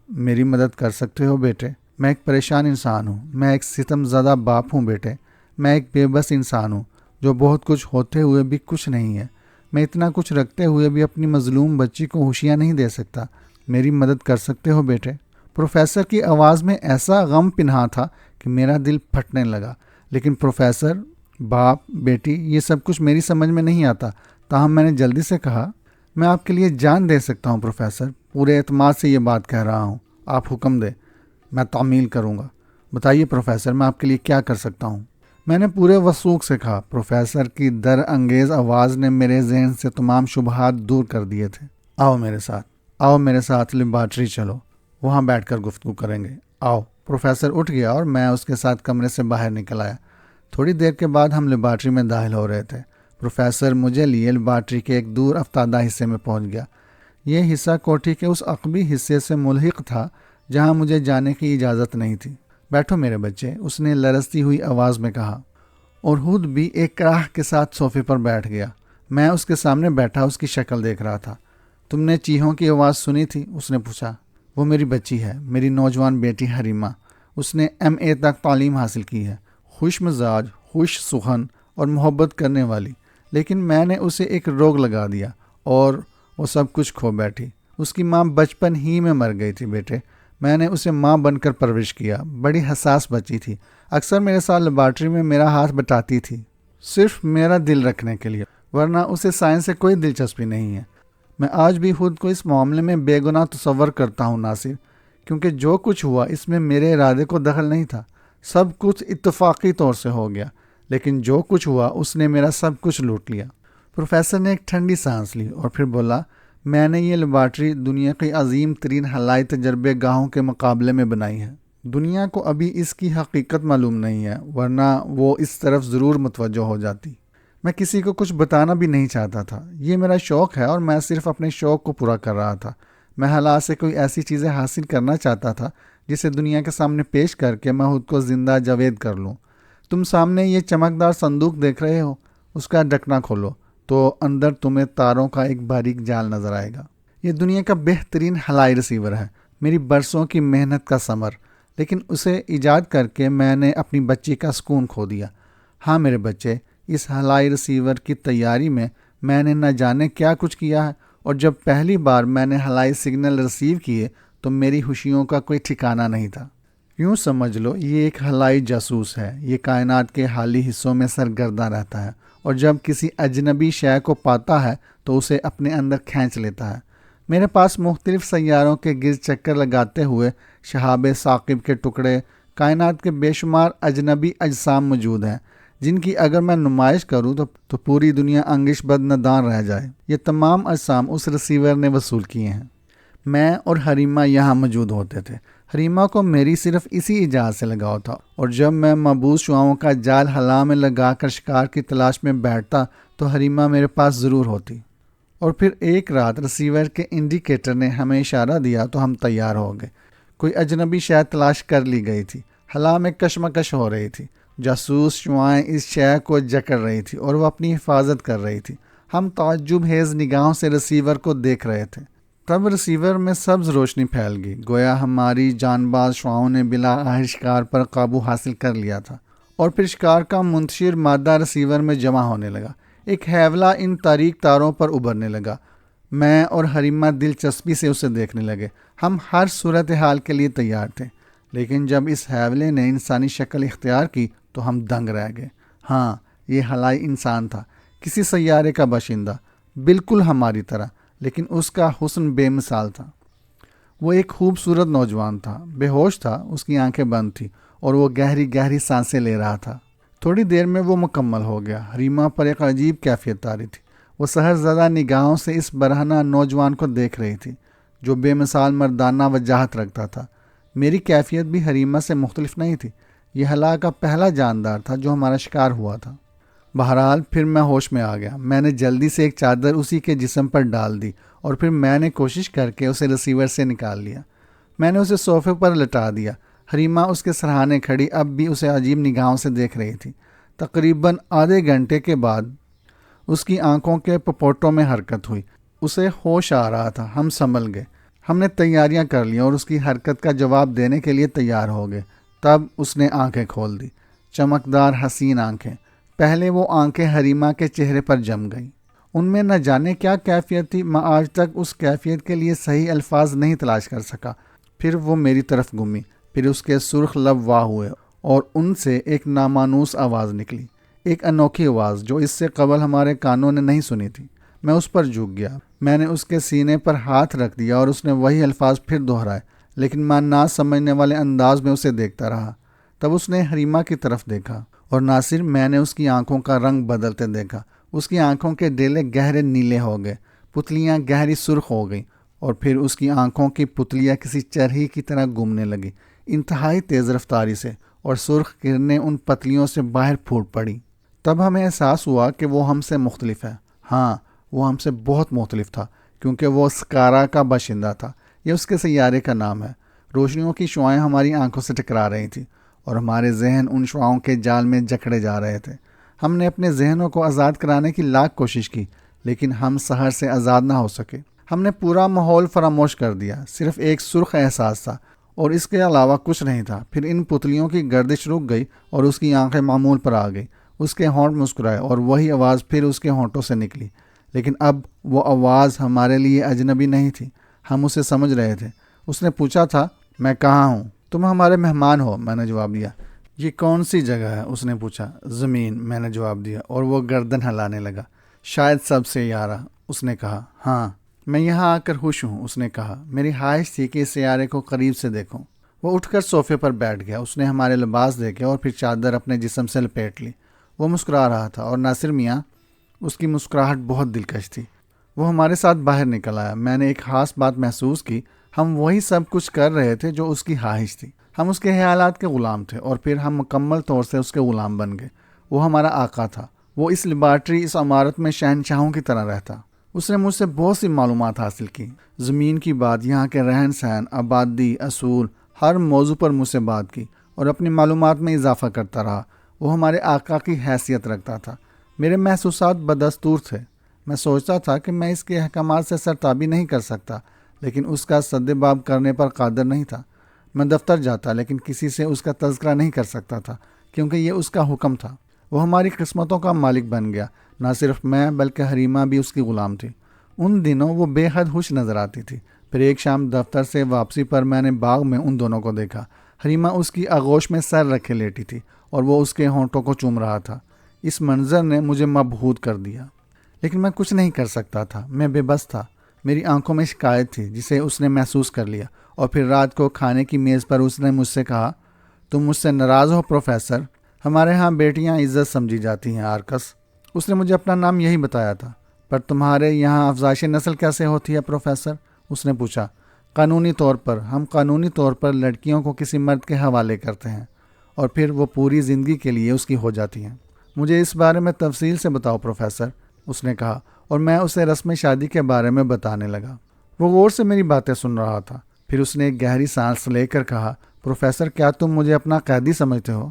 میری مدد کر سکتے ہو بیٹے؟ میں ایک پریشان انسان ہوں، میں ایک ستم زدہ باپ ہوں بیٹے، میں ایک بے بس انسان ہوں جو بہت کچھ ہوتے ہوئے بھی کچھ نہیں ہے، میں اتنا کچھ رکھتے ہوئے بھی اپنی مظلوم بچی کو خوشیاں نہیں دے سکتا، میری مدد کر سکتے ہو بیٹے؟ پروفیسر کی آواز میں ایسا غم پنہاں تھا کہ میرا دل پھٹنے لگا۔ لیکن پروفیسر، باپ بیٹی، یہ سب کچھ میری سمجھ میں نہیں آتا۔ تاہم میں نے جلدی سے کہا، میں آپ کے لیے جان دے سکتا ہوں پروفیسر، پورے اعتماد سے یہ بات کہہ رہا ہوں، آپ حکم دیں، میں تعمیل کروں گا۔ بتائیے پروفیسر، میں آپ کے لیے کیا کر سکتا ہوں؟ میں نے پورے وثوق سے کہا۔ پروفیسر کی در انگیز آواز نے میرے ذہن سے تمام شبہات دور کر دیے تھے۔ آؤ میرے ساتھ لیبارٹری چلو، وہاں بیٹھ کر گفتگو کریں گے، آؤ۔ پروفیسر اٹھ گیا اور میں اس کے ساتھ کمرے سے باہر نکل آیا۔ تھوڑی دیر کے بعد ہم لیبارٹری میں داخل ہو رہے تھے۔ پروفیسر مجھے لیے لیبارٹری کے ایک دور افتادہ حصے میں پہنچ گیا۔ یہ حصہ کوٹھی کے اس عقبی حصے سے ملحق تھا جہاں مجھے جانے کی اجازت نہیں تھی۔ بیٹھو میرے بچے، اس نے لرزتی ہوئی آواز میں کہا، اور خود بھی ایک کراہ کے ساتھ صوفے پر بیٹھ گیا۔ میں اس کے سامنے بیٹھا اس کی شکل دیکھ رہا تھا۔ تم نے چیخوں کی آواز سنی تھی؟ اس نے پوچھا۔ وہ میری بچی ہے، میری نوجوان بیٹی حریمہ۔ اس نے MA تک تعلیم حاصل کی ہے، خوش مزاج، خوش سخن اور محبت کرنے والی، لیکن میں نے اسے ایک روگ لگا دیا اور وہ سب کچھ کھو بیٹھی۔ اس کی ماں بچپن ہی میں مر گئی تھی بیٹے۔ میں نے اسے ماں بن کر پرورش کیا۔ بڑی حساس بچی تھی، اکثر میرے ساتھ لیبارٹری میں میرا ہاتھ بٹاتی تھی، صرف میرا دل رکھنے کے لیے، ورنہ اسے سائنس سے کوئی دلچسپی نہیں ہے۔ میں آج بھی خود کو اس معاملے میں بے گناہ تصور کرتا ہوں ناصر، کیونکہ جو کچھ ہوا اس میں میرے ارادے کو دخل نہیں تھا، سب کچھ اتفاقی طور سے ہو گیا، لیکن جو کچھ ہوا اس نے میرا سب کچھ لوٹ لیا۔ پروفیسر نے ایک ٹھنڈی سانس لی اور پھر بولا، میں نے یہ لیبارٹری دنیا کی عظیم ترین خلائی تجربے گاہوں کے مقابلے میں بنائی ہے۔ دنیا کو ابھی اس کی حقیقت معلوم نہیں ہے، ورنہ وہ اس طرف ضرور متوجہ ہو جاتی۔ میں کسی کو کچھ بتانا بھی نہیں چاہتا تھا، یہ میرا شوق ہے اور میں صرف اپنے شوق کو پورا کر رہا تھا۔ میں حالات سے کوئی ایسی چیزیں حاصل کرنا چاہتا تھا جسے دنیا کے سامنے پیش کر کے میں خود کو زندہ جاوید کر لوں۔ تم سامنے یہ چمکدار صندوق دیکھ رہے ہو، اس کا ڈھکنا کھولو تو اندر تمہیں تاروں کا ایک باریک جال نظر آئے گا۔ یہ دنیا کا بہترین ہلائی ریسیور ہے، میری برسوں کی محنت کا ثمر، لیکن اسے ایجاد کر کے میں نے اپنی بچی کا سکون کھو دیا۔ ہاں میرے بچے، اس ہلائی ریسیور کی تیاری میں نے نہ جانے کیا کچھ کیا ہے، اور جب پہلی بار میں نے ہلائی سگنل ریسیو کیے تو میری خوشیوں کا کوئی ٹھکانہ نہیں تھا۔ یوں سمجھ لو یہ ایک ہلائی جاسوس ہے، یہ کائنات کے حالی حصوں میں سرگرداں رہتا ہے، اور جب کسی اجنبی شے کو پاتا ہے تو اسے اپنے اندر کھینچ لیتا ہے۔ میرے پاس مختلف سیاروں کے گرد چکر لگاتے ہوئے شہاب ثاقب کے ٹکڑے، کائنات کے بے شمار اجنبی اجسام موجود ہیں، جن کی اگر میں نمائش کروں تو پوری دنیا انگش بد ندان رہ جائے۔ یہ تمام اجسام اس ریسیور نے وصول کیے ہیں۔ میں اور حریمہ یہاں موجود ہوتے تھے۔ حریمہ کو میری صرف اسی ایجاد سے لگاؤ تھا، اور جب میں مبعوث شعاؤں کا جال ہلا میں لگا کر شکار کی تلاش میں بیٹھتا تو حریمہ میرے پاس ضرور ہوتی۔ اور پھر ایک رات ریسیور کے انڈیکیٹر نے ہمیں اشارہ دیا تو ہم تیار ہو گئے۔ کوئی اجنبی شے تلاش کر لی گئی تھی، ہلا میں کشمکش ہو رہی تھی، جاسوس شعائیں اس شے کو جکڑ رہی تھی اور وہ اپنی حفاظت کر رہی تھی۔ ہم تعجب خیز نگاہوں سے ریسیور کو دیکھ رہے تھے۔ تب ریسیور میں سبز روشنی پھیل گئی، گویا ہماری جان باز شعاؤں نے بلا آخر شکار پر قابو حاصل کر لیا تھا، اور پھر شکار کا منتشر مادہ ریسیور میں جمع ہونے لگا۔ ایک ہیولا ان تاریک تاروں پر ابھرنے لگا۔ میں اور حریمہ دلچسپی سے اسے دیکھنے لگے۔ ہم ہر صورتحال کے لیے تیار تھے، لیکن جب اس ہیولے نے انسانی شکل اختیار کی تو ہم دنگ رہ گئے۔ ہاں، یہ ہلائی انسان تھا، کسی سیارے کا باشندہ، بالکل ہماری طرح، لیکن اس کا حسن بے مثال تھا۔ وہ ایک خوبصورت نوجوان تھا، بے ہوش تھا، اس کی آنکھیں بند تھیں اور وہ گہری گہری سانسیں لے رہا تھا۔ تھوڑی دیر میں وہ مکمل ہو گیا۔ حریمہ پر ایک عجیب کیفیت طاری تھی۔ وہ سحر زدہ نگاہوں سے اس برہنہ نوجوان کو دیکھ رہی تھی جو بے مثال مردانہ وجاہت رکھتا تھا۔ میری کیفیت بھی حریمہ سے مختلف نہیں تھی۔ یہ ہلا کا پہلا جاندار تھا جو ہمارا شکار ہوا تھا۔ بہرحال پھر میں ہوش میں آ گیا۔ میں نے جلدی سے ایک چادر اسی کے جسم پر ڈال دی، اور پھر میں نے کوشش کر کے اسے ریسیور سے نکال لیا۔ میں نے اسے صوفے پر لٹا دیا۔ حریمہ اس کے سرہانے کھڑی اب بھی اسے عجیب نگاہوں سے دیکھ رہی تھی۔ تقریباً آدھے گھنٹے کے بعد اس کی آنکھوں کے پپوٹوں میں حرکت ہوئی۔ اسے ہوش آ رہا تھا۔ ہم سنبھل گئے۔ ہم نے تیاریاں کر لیں اور اس کی حرکت کا جواب دینے کے لیے تیار ہو گئے۔ تب اس نے آنکھیں کھول دی، چمکدار حسین آنکھیں۔ پہلے وہ آنکھیں حریمہ کے چہرے پر جم گئیں۔ ان میں نہ جانے کیا کیفیت تھی، میں آج تک اس کیفیت کے لیے صحیح الفاظ نہیں تلاش کر سکا۔ پھر وہ میری طرف گھومی، پھر اس کے سرخ لب واہ ہوئے اور ان سے ایک نامانوس آواز نکلی، ایک انوکھی آواز جو اس سے قبل ہمارے کانوں نے نہیں سنی تھی۔ میں اس پر جھک گیا۔ میں نے اس کے سینے پر ہاتھ رکھ دیا اور اس نے وہی الفاظ پھر دہرائے، لیکن میں نہ سمجھنے والے انداز میں اسے دیکھتا رہا۔ تب اس نے حریمہ کی طرف دیکھا، اور ناصر، میں نے اس کی آنکھوں کا رنگ بدلتے دیکھا۔ اس کی آنکھوں کے ڈیلے گہرے نیلے ہو گئے، پتلیاں گہری سرخ ہو گئیں، اور پھر اس کی آنکھوں کی پتلیاں کسی چرہی کی طرح گھومنے لگی، انتہائی تیز رفتاری سے، اور سرخ کرنیں ان پتلیوں سے باہر پھوٹ پڑی۔ تب ہمیں احساس ہوا کہ وہ ہم سے مختلف ہے۔ ہاں، وہ ہم سے بہت مختلف تھا، کیونکہ وہ سکارا کا باشندہ تھا۔ یہ اس کے سیارے کا نام ہے۔ روشنیوں کی شعائیں ہماری آنکھوں سے ٹکرا رہی تھیں، اور ہمارے ذہن ان شعاؤں کے جال میں جکڑے جا رہے تھے۔ ہم نے اپنے ذہنوں کو آزاد کرانے کی لاکھ کوشش کی، لیکن ہم سحر سے آزاد نہ ہو سکے۔ ہم نے پورا ماحول فراموش کر دیا، صرف ایک سرخ احساس تھا، اور اس کے علاوہ کچھ نہیں تھا۔ پھر ان پتلیوں کی گردش رک گئی اور اس کی آنکھیں معمول پر آ گئی۔ اس کے ہونٹ مسکرائے اور وہی آواز پھر اس کے ہونٹوں سے نکلی، لیکن اب وہ آواز ہمارے لیے اجنبی نہیں تھی، ہم اسے سمجھ رہے تھے۔ اس نے پوچھا تھا، میں کہاں ہوں؟ تم ہمارے مہمان ہو، میں نے جواب دیا۔ یہ کون سی جگہ ہے؟ اس نے پوچھا۔ زمین، میں نے جواب دیا، اور وہ گردن ہلانے لگا۔ شاید سب سے یارا، اس نے کہا۔ ہاں، میں یہاں آ کر خوش ہوں، اس نے کہا۔ میری خواہش تھی کہ اس سیارے کو قریب سے دیکھوں۔ وہ اٹھ کر صوفے پر بیٹھ گیا۔ اس نے ہمارے لباس دیکھے اور پھر چادر اپنے جسم سے لپیٹ لی۔ وہ مسکرا رہا تھا، اور ناصر میاں، اس کی مسکراہٹ بہت دلکش تھی۔ وہ ہمارے ساتھ باہر نکل آیا۔ میں نے ایک خاص بات محسوس کی، ہم وہی سب کچھ کر رہے تھے جو اس کی خواہش تھی۔ ہم اس کے خیالات کے غلام تھے، اور پھر ہم مکمل طور سے اس کے غلام بن گئے۔ وہ ہمارا آقا تھا۔ وہ اس لیبارٹری، اس عمارت میں شہنشاہوں کی طرح رہتا۔ اس نے مجھ سے بہت سی معلومات حاصل کی، زمین کی بات، یہاں کے رہن سہن، آبادی، اصول، ہر موضوع پر مجھ سے بات کی، اور اپنی معلومات میں اضافہ کرتا رہا۔ وہ ہمارے آقا کی حیثیت رکھتا تھا۔ میرے محسوسات بدستور تھے، میں سوچتا تھا کہ میں اس کے احکامات سے سرتابی نہیں کر سکتا، لیکن اس کا سد باب کرنے پر قادر نہیں تھا۔ میں دفتر جاتا لیکن کسی سے اس کا تذکرہ نہیں کر سکتا تھا، کیونکہ یہ اس کا حکم تھا۔ وہ ہماری قسمتوں کا مالک بن گیا، نہ صرف میں بلکہ حریمہ بھی اس کی غلام تھی۔ ان دنوں وہ بے حد خوش نظر آتی تھی۔ پھر ایک شام دفتر سے واپسی پر میں نے باغ میں ان دونوں کو دیکھا۔ حریمہ اس کی آغوش میں سر رکھے لیٹی تھی اور وہ اس کے ہونٹوں کو چوم رہا تھا۔ اس منظر نے مجھے مبہوت کر دیا، لیکن میں کچھ نہیں کر سکتا تھا۔ میں بے بس تھا۔ میری آنکھوں میں شکایت تھی جسے اس نے محسوس کر لیا، اور پھر رات کو کھانے کی میز پر اس نے مجھ سے کہا، تم مجھ سے ناراض ہو پروفیسر؟ ہمارے ہاں بیٹیاں عزت سمجھی جاتی ہیں آرکس۔ اس نے مجھے اپنا نام یہی بتایا تھا۔ پر تمہارے یہاں افزائش نسل کیسے ہوتی ہے پروفیسر؟ اس نے پوچھا۔ قانونی طور پر ہم قانونی طور پر لڑکیوں کو کسی مرد کے حوالے کرتے ہیں، اور پھر وہ پوری زندگی کے لیے اس کی ہو جاتی ہیں۔ مجھے اس بارے میں تفصیل سے بتاؤ پروفیسر، اس نے کہا، اور میں اسے رسم شادی کے بارے میں بتانے لگا۔ وہ غور سے میری باتیں سن رہا تھا۔ پھر اس نے ایک گہری سانس لے کر کہا، پروفیسر کیا تم مجھے اپنا قیدی سمجھتے ہو؟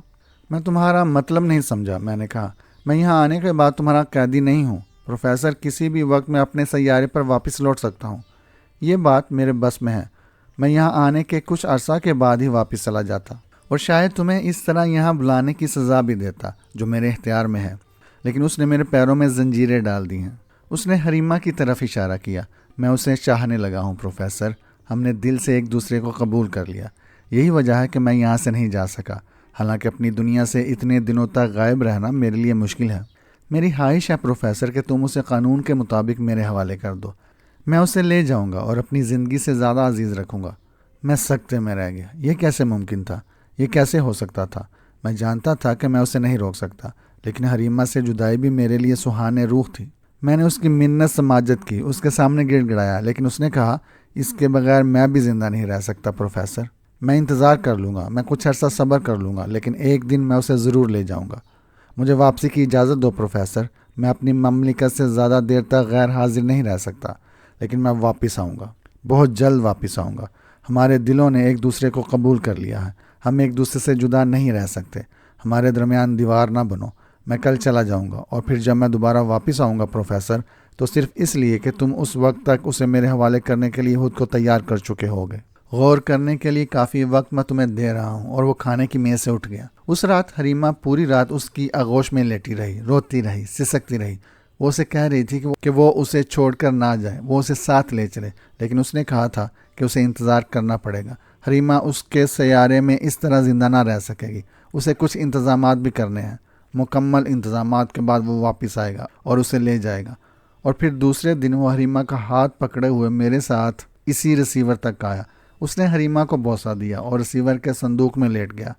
میں تمہارا مطلب نہیں سمجھا، میں نے کہا۔ میں یہاں آنے کے بعد تمہارا قیدی نہیں ہوں پروفیسر، کسی بھی وقت میں اپنے سیارے پر واپس لوٹ سکتا ہوں۔ یہ بات میرے بس میں ہے۔ میں یہاں آنے کے کچھ عرصہ کے بعد ہی واپس چلا جاتا، اور شاید تمہیں اس طرح یہاں بلانے کی سزا بھی دیتا جو میرے اختیار میں ہے، لیکن اس نے میرے پیروں میں زنجیریں ڈال دی ہیں۔ اس نے حریمہ کی طرف اشارہ کیا۔ میں اسے چاہنے لگا ہوں پروفیسر، ہم نے دل سے ایک دوسرے کو قبول کر لیا۔ یہی وجہ ہے کہ میں یہاں سے نہیں جا سکا، حالانکہ اپنی دنیا سے اتنے دنوں تک غائب رہنا میرے لیے مشکل ہے۔ میری خواہش ہے پروفیسر کہ تم اسے قانون کے مطابق میرے حوالے کر دو۔ میں اسے لے جاؤں گا اور اپنی زندگی سے زیادہ عزیز رکھوں گا۔ میں سکتے میں رہ گیا۔ یہ کیسے ممکن تھا؟ یہ کیسے ہو سکتا تھا؟ میں جانتا تھا کہ میں اسے نہیں روک سکتا، لیکن حریمہ سے جدائی بھی میرے لیے سہانے روح تھی۔ میں نے اس کی منت سماجت کی، اس کے سامنے گڑ گڑایا، لیکن اس نے کہا، اس کے بغیر میں بھی زندہ نہیں رہ سکتا پروفیسر۔ میں انتظار کر لوں گا، میں کچھ عرصہ صبر کر لوں گا، لیکن ایک دن میں اسے ضرور لے جاؤں گا۔ مجھے واپسی کی اجازت دو پروفیسر۔ میں اپنی مملکت سے زیادہ دیر تک غیر حاضر نہیں رہ سکتا، لیکن میں واپس آؤں گا، بہت جلد واپس آؤں گا۔ ہمارے دلوں نے ایک دوسرے کو قبول کر لیا ہے، ہم ایک دوسرے سے جدا نہیں رہ سکتے۔ ہمارے درمیان دیوار نہ بنو۔ میں کل چلا جاؤں گا، اور پھر جب میں دوبارہ واپس آؤں گا پروفیسر، تو صرف اس لیے کہ تم اس وقت تک اسے میرے حوالے کرنے کے لیے خود کو تیار کر چکے ہوگے۔ غور کرنے کے لیے کافی وقت میں تمہیں دے رہا ہوں۔ اور وہ کھانے کی میز سے اٹھ گیا۔ اس رات حریمہ پوری رات اس کی آغوش میں لیٹی رہی، روتی رہی، سسکتی رہی۔ وہ اسے کہہ رہی تھی کہ وہ اسے چھوڑ کر نہ جائے، وہ اسے ساتھ لے چلے، لیکن اس نے کہا تھا کہ اسے انتظار کرنا پڑے گا۔ حریمہ اس کے سیارے میں اس طرح زندہ نہ رہ سکے گی، اسے کچھ انتظامات بھی کرنے ہیں۔ مکمل انتظامات کے بعد وہ واپس آئے گا اور اسے لے جائے گا۔ اور پھر دوسرے دن وہ حریمہ کا ہاتھ پکڑے ہوئے میرے ساتھ اسی ریسیور تک آیا۔ اس نے حریمہ کو بوسہ دیا اور ریسیور کے صندوق میں لیٹ گیا۔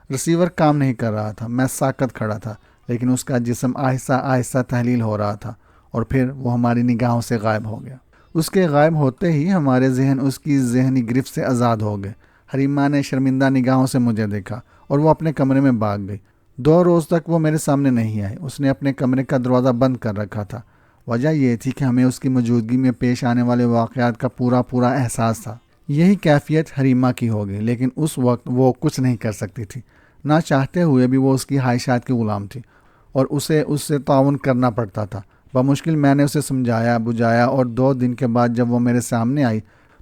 ریسیور کام نہیں کر رہا تھا، میں ساکت کھڑا تھا، لیکن اس کا جسم آہستہ آہستہ تحلیل ہو رہا تھا، اور پھر وہ ہماری نگاہوں سے غائب ہو گیا۔ اس کے غائب ہوتے ہی ہمارے ذہن اس کی ذہنی گرفت سے آزاد ہو گئے۔ حریمہ نے شرمندہ نگاہوں سے مجھے دیکھا اور وہ اپنے کمرے میں بھاگ گئی۔ 2 روز تک وہ میرے سامنے نہیں آئی۔ اس نے اپنے کمرے کا دروازہ بند کر رکھا تھا۔ وجہ یہ تھی کہ ہمیں اس کی موجودگی میں پیش آنے والے واقعات کا پورا احساس تھا۔ یہی کیفیت حریمہ کی ہوگی، لیکن اس وقت وہ کچھ نہیں کر سکتی تھی۔ نہ چاہتے ہوئے بھی وہ اس کی خواہشات کی غلام تھی، اور اسے اس سے تعاون کرنا پڑتا تھا۔ بمشکل میں نے اسے سمجھایا بجھایا، اور 2 دن کے بعد جب وہ میرے سامنے آئی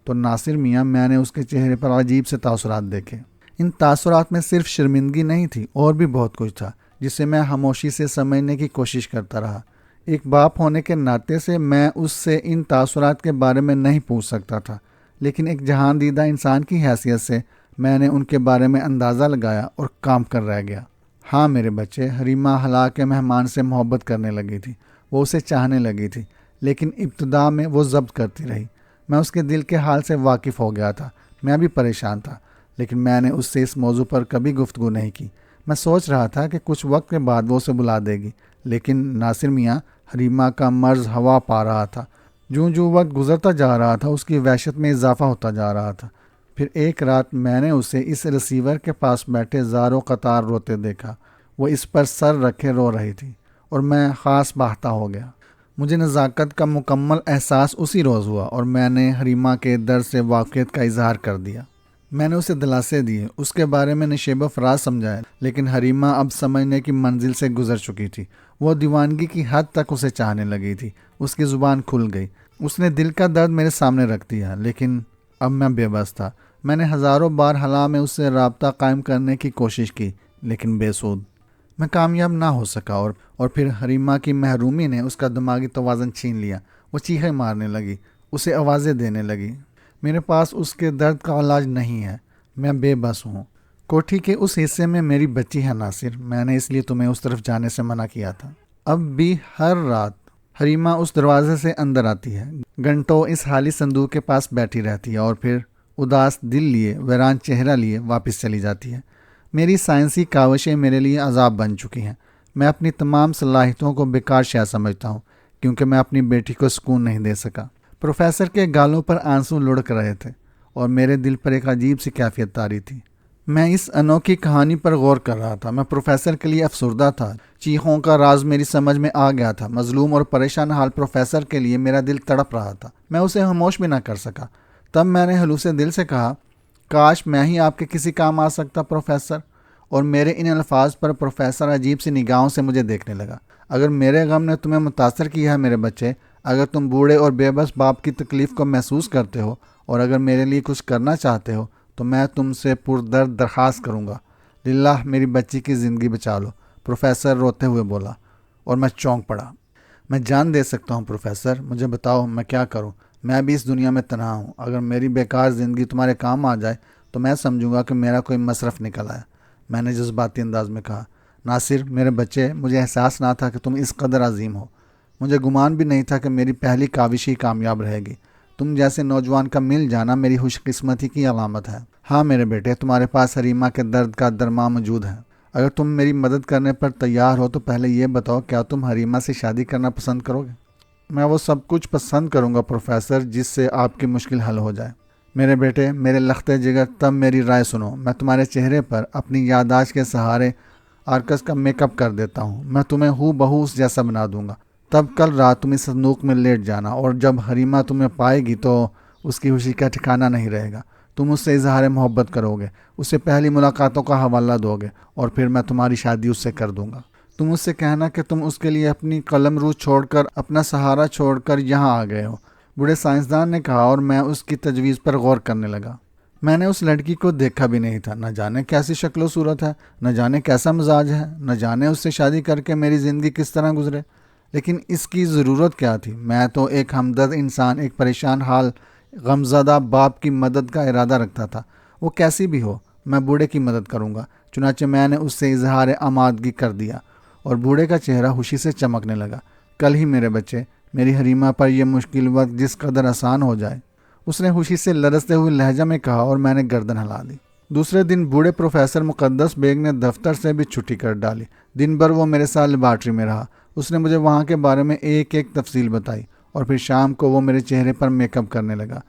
تو ناصر میاں، میں نے اس کے چہرے پر عجیب سے تاثرات دیکھے۔ ان تاثرات میں صرف شرمندگی نہیں تھی، اور بھی بہت کچھ تھا جسے میں خاموشی سے سمجھنے کی کوشش کرتا رہا۔ ایک باپ ہونے کے ناطے سے میں اس سے ان تاثرات کے بارے میں نہیں پوچھ سکتا تھا، لیکن ایک جہان دیدہ انسان کی حیثیت سے میں نے ان کے بارے میں اندازہ لگایا اور کام کر رہ گیا۔ ہاں میرے بچے، حریمہ حلا کے مہمان سے محبت کرنے لگی تھی، وہ اسے چاہنے لگی تھی، لیکن ابتدا میں وہ ضبط کرتی رہی۔ میں اس کے دل کے حال سے واقف ہو گیا تھا، میں بھی پریشان تھا، لیکن میں نے اس سے اس موضوع پر کبھی گفتگو نہیں کی۔ میں سوچ رہا تھا کہ کچھ وقت کے بعد وہ اسے بلا دے گی، لیکن ناصر میاں، حریمہ کا مرض ہوا پا رہا تھا۔ جو وقت گزرتا جا رہا تھا اس کی وحشت میں اضافہ ہوتا جا رہا تھا۔ پھر ایک رات میں نے اسے اس ریسیور کے پاس بیٹھے زاروں قطار روتے دیکھا۔ وہ اس پر سر رکھے رو رہی تھی، اور میں خاص باہتا ہو گیا۔ مجھے نزاکت کا مکمل احساس اسی روز ہوا، اور میں نے حریمہ کے درد سے واقفیت کا اظہار کر دیا۔ میں نے اسے دلاسے دیے، اس کے بارے میں نشیب و فراز سمجھایا، لیکن حریمہ اب سمجھنے کی منزل سے گزر چکی تھی۔ وہ دیوانگی کی حد تک اسے چاہنے لگی تھی۔ اس کی زبان کھل گئی۔ اس نے دل کا درد میرے سامنے رکھ دیا، لیکن اب میں بے بس تھا۔ میں نے ہزاروں بار حلا میں اس سے رابطہ قائم کرنے کی کوشش کی، لیکن بے سود۔ میں کامیاب نہ ہو سکا اور پھر حریمہ کی محرومی نے اس کا دماغی توازن چھین لیا۔ وہ چیخیں مارنے لگی، اسے آوازیں دینے لگی۔ میرے پاس اس کے درد کا علاج نہیں ہے، میں بے بس ہوں۔ کوٹھی کے اس حصے میں میری بچی ہے ناصر، میں نے اس لیے تمہیں اس طرف جانے سے منع کیا تھا۔ اب بھی ہر رات حریمہ اس دروازے سے اندر آتی ہے، گھنٹوں اس خالی صندوق کے پاس بیٹھی رہتی ہے اور پھر اداس دل لیے، ویران چہرہ لیے واپس چلی جاتی ہے۔ میری سائنسی کاوشیں میرے لیے عذاب بن چکی ہیں۔ میں اپنی تمام صلاحیتوں کو بیکار شے سمجھتا ہوں کیونکہ میں اپنی بیٹی کو سکون نہیں دے سکا۔ پروفیسر کے گالوں پر آنسو لڑک رہے تھے اور میرے دل پر ایک عجیب سی کیفیت طاری تھی۔ میں اس انوکھی کہانی پر غور کر رہا تھا۔ میں پروفیسر کے لیے افسردہ تھا۔ چیخوں کا راز میری سمجھ میں آ گیا تھا۔ مظلوم اور پریشان حال پروفیسر کے لیے میرا دل تڑپ رہا تھا۔ میں اسے خاموش بھی نہ کر سکا۔ تب میں نے خلوص دل سے کہا، کاش میں ہی آپ کے کسی کام آ سکتا پروفیسر۔ اور میرے ان الفاظ پر پروفیسر عجیب سی نگاہوں سے مجھے دیکھنے لگا۔ اگر میرے غم نے تمہیں متاثر کیا ہے میرے بچے، اگر تم بوڑھے اور بے بس باپ کی تکلیف کو محسوس کرتے ہو اور اگر میرے لیے کچھ کرنا چاہتے ہو تو میں تم سے پردرد درخواست کروں گا، للہ میری بچی کی زندگی بچا لو۔ پروفیسر روتے ہوئے بولا اور میں چونک پڑا۔ میں جان دے سکتا ہوں پروفیسر، مجھے بتاؤ میں کیا کروں؟ میں بھی اس دنیا میں تنہا ہوں۔ اگر میری بیکار زندگی تمہارے کام آ جائے تو میں سمجھوں گا کہ میرا کوئی مصرف نکل آیا۔ میں نے جذباتی انداز میں کہا، ناصر میرے بچے، مجھے احساس نہ تھا کہ تم اس قدر عظیم ہو۔ مجھے گمان بھی نہیں تھا کہ میری پہلی کاوش ہی کامیاب رہے گی۔ تم جیسے نوجوان کا مل جانا میری خوش قسمتی کی علامت ہے۔ ہاں میرے بیٹے، تمہارے پاس حریمہ کے درد کا درما موجود ہے۔ اگر تم میری مدد کرنے پر تیار ہو تو پہلے یہ بتاؤ، کیا تم حریمہ سے شادی کرنا پسند کرو گے؟ میں وہ سب کچھ پسند کروں گا پروفیسر جس سے آپ کی مشکل حل ہو جائے۔ میرے بیٹے، میرے لختے جگر، تب میری رائے سنو۔ میں تمہارے چہرے پر اپنی یادداشت کے سہارے آرکس کا میک اپ کر دیتا ہوں۔ میں تمہیں ہو بہو اس جیسا بنا دوں گا۔ تب کل رات تم اس صندوق میں لیٹ جانا اور جب حریمہ تمہیں پائے گی تو اس کی خوشی کا ٹھکانہ نہیں رہے گا۔ تم اس سے اظہار محبت کرو گے، اسے پہلی ملاقاتوں کا حوالہ دو گے اور پھر میں تمہاری شادی اس سے کر دوں گا۔ تم اس سے کہنا کہ تم اس کے لیے اپنی قلم روح چھوڑ کر، اپنا سہارا چھوڑ کر یہاں آ گئے ہو، بوڑھے سائنسدان نے کہا، اور میں اس کی تجویز پر غور کرنے لگا۔ میں نے اس لڑکی کو دیکھا بھی نہیں تھا، نہ جانے کیسی شکل و صورت ہے، نہ جانے کیسا مزاج ہے، نہ جانے اس سے شادی کر کے میری زندگی کس طرح گزرے۔ لیکن اس کی ضرورت کیا تھی؟ میں تو ایک ہمدرد انسان، ایک پریشان حال غمزدہ باپ کی مدد کا ارادہ رکھتا تھا۔ وہ کیسی بھی ہو، میں بوڑھے کی مدد کروں گا۔ چنانچہ میں نے اس سے اظہار آمادگی کر دیا اور بوڑھے کا چہرہ خوشی سے چمکنے لگا۔ کل ہی میرے بچے، میری حریمہ پر یہ مشکل وقت جس قدر آسان ہو جائے، اس نے خوشی سے لرزتے ہوئے لہجہ میں کہا اور میں نے گردن ہلا دی۔ دوسرے دن بوڑھے پروفیسر مقدس بیگ نے دفتر سے بھی چھٹی کر ڈالی۔ دن بھر وہ میرے ساتھ لیبارٹری میں رہا۔ اس نے مجھے وہاں کے بارے میں ایک ایک تفصیل بتائی اور پھر شام کو وہ میرے چہرے پر میک اپ کرنے لگا۔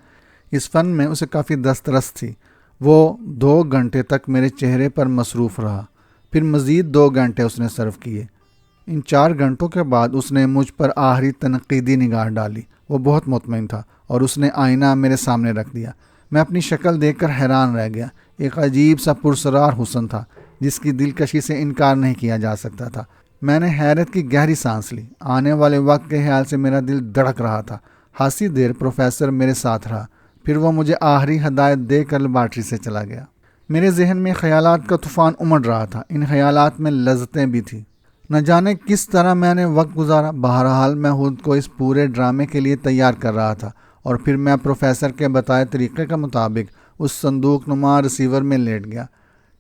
اس فن میں اسے کافی دسترس تھی۔ وہ 2 گھنٹے تک میرے چہرے پر مصروف رہا، پھر مزید 2 گھنٹے اس نے صرف کیے۔ ان 4 گھنٹوں کے بعد اس نے مجھ پر آخری تنقیدی نگاہ ڈالی۔ وہ بہت مطمئن تھا اور اس نے آئینہ میرے سامنے رکھ دیا۔ میں اپنی شکل دیکھ کر حیران رہ گیا۔ ایک عجیب سا پرسرار حسن تھا جس کی دلکشی سے انکار نہیں کیا جا سکتا تھا۔ میں نے حیرت کی گہری سانس لی۔ آنے والے وقت کے خیال سے میرا دل دھڑک رہا تھا۔ خاصی دیر پروفیسر میرے ساتھ رہا، پھر وہ مجھے آخری ہدایت دے کر لیبارٹری سے چلا گیا۔ میرے ذہن میں خیالات کا طوفان امڑ رہا تھا۔ ان خیالات میں لذتیں بھی تھیں۔ نہ جانے کس طرح میں نے وقت گزارا۔ بہرحال میں خود کو اس پورے ڈرامے کے لیے تیار کر رہا تھا اور پھر میں پروفیسر کے بتائے طریقے کے مطابق اس صندوق نما ریسیور میں لیٹ گیا۔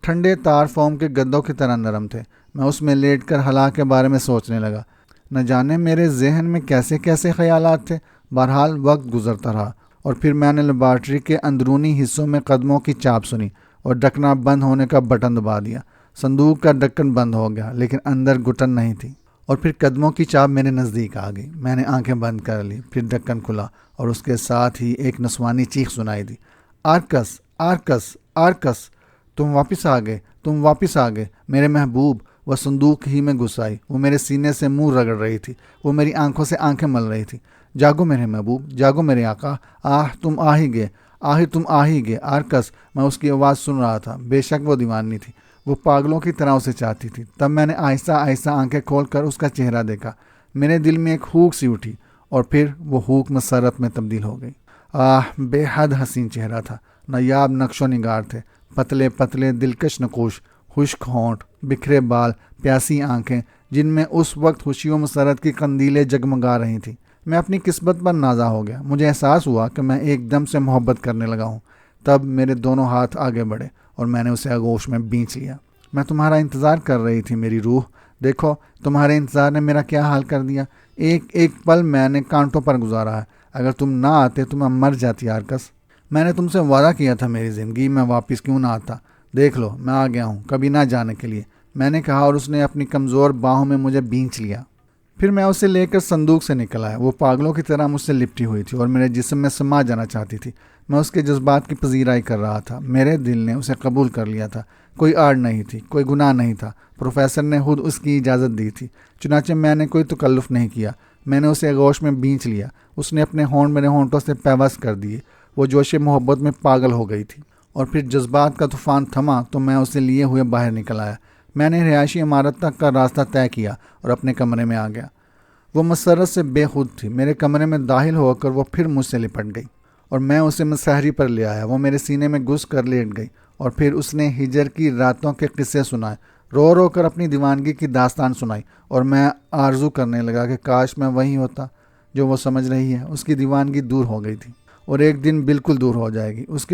ٹھنڈے تار فوم کے گدوں کی طرح نرم تھے۔ میں اس میں لیٹ کر حلا کے بارے میں سوچنے لگا۔ نہ جانے میرے ذہن میں کیسے کیسے خیالات تھے۔ بہرحال وقت گزرتا رہا اور پھر میں نے لیبارٹری کے اندرونی حصوں میں قدموں کی چاپ سنی اور ڈھکنا بند ہونے کا بٹن دبا دیا۔ صندوق کا ڈھکن بند ہو گیا لیکن اندر گھٹن نہیں تھی اور پھر قدموں کی چاپ میرے نزدیک آ گئی۔ میں نے آنکھیں بند کر لی، پھر ڈھکن کھلا اور اس کے ساتھ ہی ایک نسوانی چیخ سنائی دی، آرکس، آرکس، آرکس، تم واپس آ گئے، تم واپس آ گئے میرے محبوب۔ وہ صندوق ہی میں گھس آئی۔ وہ میرے سینے سے منہ رگڑ رہی تھی، وہ میری آنکھوں سے آنکھیں مل رہی تھی۔ جاگو میرے محبوب، جاگو میرے آقا، تم آ ہی گئے، تم آ ہی گئے آرکس۔ میں اس کی آواز سن رہا تھا۔ بے شک وہ دیوانی تھی، وہ پاگلوں کی طرح اسے چاہتی تھی۔ تب میں نے آہستہ آہستہ آنکھیں کھول کر اس کا چہرہ دیکھا۔ میرے دل میں ایک ہوک سی اٹھی اور پھر وہ ہوک مسرت میں تبدیل ہو گئی۔ بے حد حسین چہرہ تھا، نایاب نقش و نگار تھے، پتلے پتلے دلکش نقوش، خشک ہونٹ، بکھرے بال، پیاسی آنکھیں جن میں اس وقت خوشی و مسرت کی قندیلیں جگمگا رہی تھیں۔ میں اپنی قسمت پر نازا ہو گیا۔ مجھے احساس ہوا کہ میں ایک دم سے محبت کرنے لگا ہوں۔ تب میرے دونوں ہاتھ آگے بڑھے اور میں نے اسے آغوش میں بینچ لیا۔ میں تمہارا انتظار کر رہی تھی میری روح، دیکھو تمہارے انتظار نے میرا کیا حال کر دیا۔ ایک ایک پل میں نے کانٹوں پر گزارا ہے، اگر تم نہ آتے تو میں مر جاتی آرکس۔ میں نے تم سے وعدہ کیا تھا میری زندگی میں واپس کیوں نہ آتا، دیکھ لو میں آ گیا ہوں کبھی نہ جانے کے لیے، میں نے کہا، اور اس نے اپنی کمزور باہوں میں مجھے بینچ لیا۔ پھر میں اسے لے کر صندوق سے نکل آیا۔ وہ پاگلوں کی طرح مجھ سے لپٹی ہوئی تھی اور میرے جسم میں سما جانا چاہتی تھی۔ میں اس کے جذبات کی پذیرائی کر رہا تھا۔ میرے دل نے اسے قبول کر لیا تھا، کوئی آڑ نہیں تھی، کوئی گناہ نہیں تھا، پروفیسر نے خود اس کی اجازت دی تھی، چنانچہ میں نے کوئی تکلف نہیں کیا۔ میں نے اسے آغوش میں بینچ لیا، اس نے اپنے ہونٹ میرے ہونٹوں سے پیوست کر دیے۔ وہ جوش محبت میں پاگل ہو گئی تھی، اور پھر جذبات کا طوفان تھما تو میں اسے لیے ہوئے باہر نکل آیا۔ میں نے رہائشی عمارت تک کا راستہ طے کیا اور اپنے کمرے میں آ گیا۔ وہ مسرت سے بے خود تھی۔ میرے کمرے میں داخل ہو کر وہ پھر مجھ سے لپٹ گئی اور میں اسے مسحری پر لے آیا۔ وہ میرے سینے میں گھس کر لیٹ گئی اور پھر اس نے ہجر کی راتوں کے قصے سنائے، رو رو کر اپنی دیوانگی کی داستان سنائی، اور میں آرزو کرنے لگا کہ کاش میں وہی ہوتا جو وہ سمجھ رہی ہے۔ اس کی دیوانگی دور ہو گئی تھی اور ایک دن بالکل دور ہو جائے گی۔ اس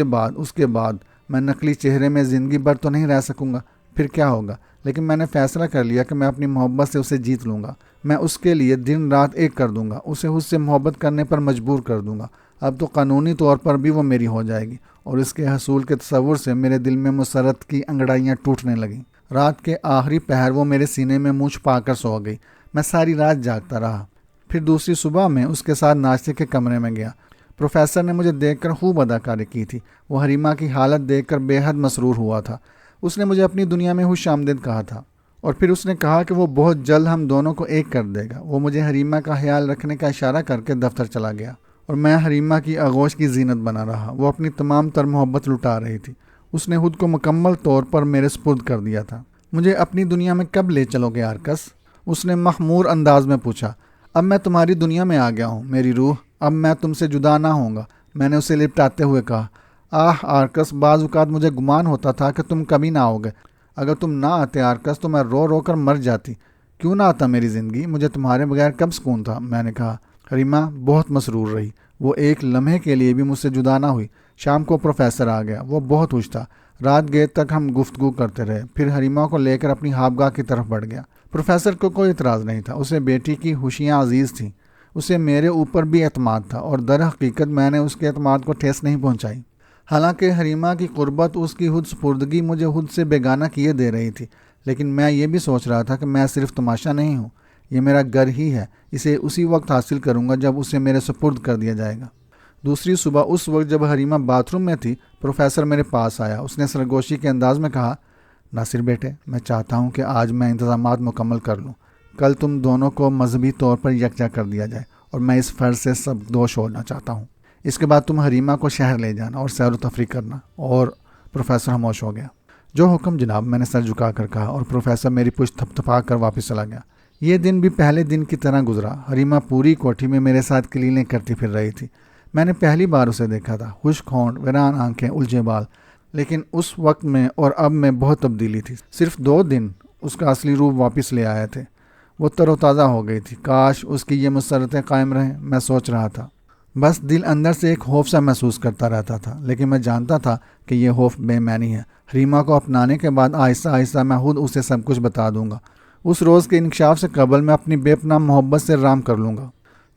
کے بعد میں نقلی چہرے میں زندگی بھر تو نہیں رہ سکوں گا، پھر کیا ہوگا؟ لیکن میں نے فیصلہ کر لیا کہ میں اپنی محبت سے اسے جیت لوں گا۔ میں اس کے لیے دن رات ایک کر دوں گا، اسے خود سے محبت کرنے پر مجبور کر دوں گا۔ اب تو قانونی طور پر بھی وہ میری ہو جائے گی، اور اس کے حصول کے تصور سے میرے دل میں مسرت کی انگڑائیاں ٹوٹنے لگیں۔ رات کے آخری پہر وہ میرے سینے میں منہ چھپا کر سو گئی۔ میں ساری رات جاگتا رہا۔ پھر دوسری صبح میں اس کے ساتھ ناشتے کے کمرے میں گیا۔ پروفیسر نے مجھے دیکھ کر خوب اداکاری کی تھی۔ وہ حریمہ کی حالت دیکھ کر بے حد مسرور ہوا تھا۔ اس نے مجھے اپنی دنیا میں خوش آمدید کہا تھا، اور پھر اس نے کہا کہ وہ بہت جلد ہم دونوں کو ایک کر دے گا۔ وہ مجھے حریمہ کا خیال رکھنے کا اشارہ کر کے دفتر چلا گیا، اور میں حریمہ کی آغوش کی زینت بنا رہا۔ وہ اپنی تمام تر محبت لٹا رہی تھی۔ اس نے خود کو مکمل طور پر میرے سپرد کر دیا تھا۔ مجھے اپنی دنیا میں کب لے چلو گے آرکس؟ اس نے مخمور انداز میں پوچھا۔ اب میں تمہاری دنیا میں آ گیا ہوں میری روح، اب میں تم سے جدا نہ ہوں گا، میں نے اسے لپٹاتے ہوئے کہا۔ آرکس، بعض اوقات مجھے گمان ہوتا تھا کہ تم کبھی نہ آؤگے۔ اگر تم نہ آتے آرکس تو میں رو رو کر مر جاتی۔ کیوں نہ آتا میری زندگی؟ مجھے تمہارے بغیر کب سکون تھا؟ میں نے کہا۔ حریمہ بہت مسرور رہی۔ وہ ایک لمحے کے لیے بھی مجھ سے جدا نہ ہوئی۔ شام کو پروفیسر آ گیا۔ وہ بہت خوش تھا۔ رات گئے تک ہم گفتگو کرتے رہے، پھر حریمہ کو لے کر اپنی خوابگاہ کی طرف بڑھ گیا۔ پروفیسر کو کوئی اعتراض نہیں تھا، اسے بیٹی کی خوشیاں عزیز تھیں۔ اسے میرے اوپر بھی اعتماد تھا، اور در حقیقت میں نے اس کے اعتماد کو ٹھیس نہیں پہنچائی۔ حالانکہ حریمہ کی قربت، اس کی خود سپردگی مجھے خود سے بیگانہ کیے دے رہی تھی، لیکن میں یہ بھی سوچ رہا تھا کہ میں صرف تماشا نہیں ہوں، یہ میرا گھر ہی ہے۔ اسے اسی وقت حاصل کروں گا جب اسے میرے سپرد کر دیا جائے گا۔ دوسری صبح اس وقت جب حریمہ باتھ روم میں تھی، پروفیسر میرے پاس آیا۔ اس نے سرگوشی کے انداز میں کہا، ناصر بیٹے، میں چاہتا ہوں کہ آج میں انتظامات مکمل کر لوں۔ کل تم دونوں کو مذہبی طور پر یکجا کر دیا جائے، اور میں اس فرض سے سب دوش ہونا چاہتا ہوں۔ اس کے بعد تم حریمہ کو شہر لے جانا اور سیر و تفریح کرنا۔ اور پروفیسر خاموش ہو گیا۔ جو حکم جناب، میں نے سر جھکا کر کہا، اور پروفیسر میری پشت تھپ تھپا کر واپس چلا گیا۔ یہ دن بھی پہلے دن کی طرح گزرا۔ حریمہ پوری کوٹھی میں میرے ساتھ کلیلیں کرتی پھر رہی تھی۔ میں نے پہلی بار اسے دیکھا تھا، خشک ہونٹ، ویران آنکھیں، الجھے بال، لیکن اس وقت میں اور اب میں بہت تبدیلی تھی۔ صرف 2 دن اس کا اصلی روپ واپس لے آئے تھے۔ وہ تر و تازہ ہو گئی تھی۔ کاش اس کی یہ مسرتیں قائم رہیں، میں سوچ رہا تھا۔ بس دل اندر سے ایک خوف سا محسوس کرتا رہتا تھا، لیکن میں جانتا تھا کہ یہ خوف بے معنی ہے۔ حریمہ کو اپنانے کے بعد آہستہ آہستہ میں خود اسے سب کچھ بتا دوں گا۔ اس روز کے انکشاف سے قبل میں اپنی بے پناہ محبت سے رام کر لوں گا،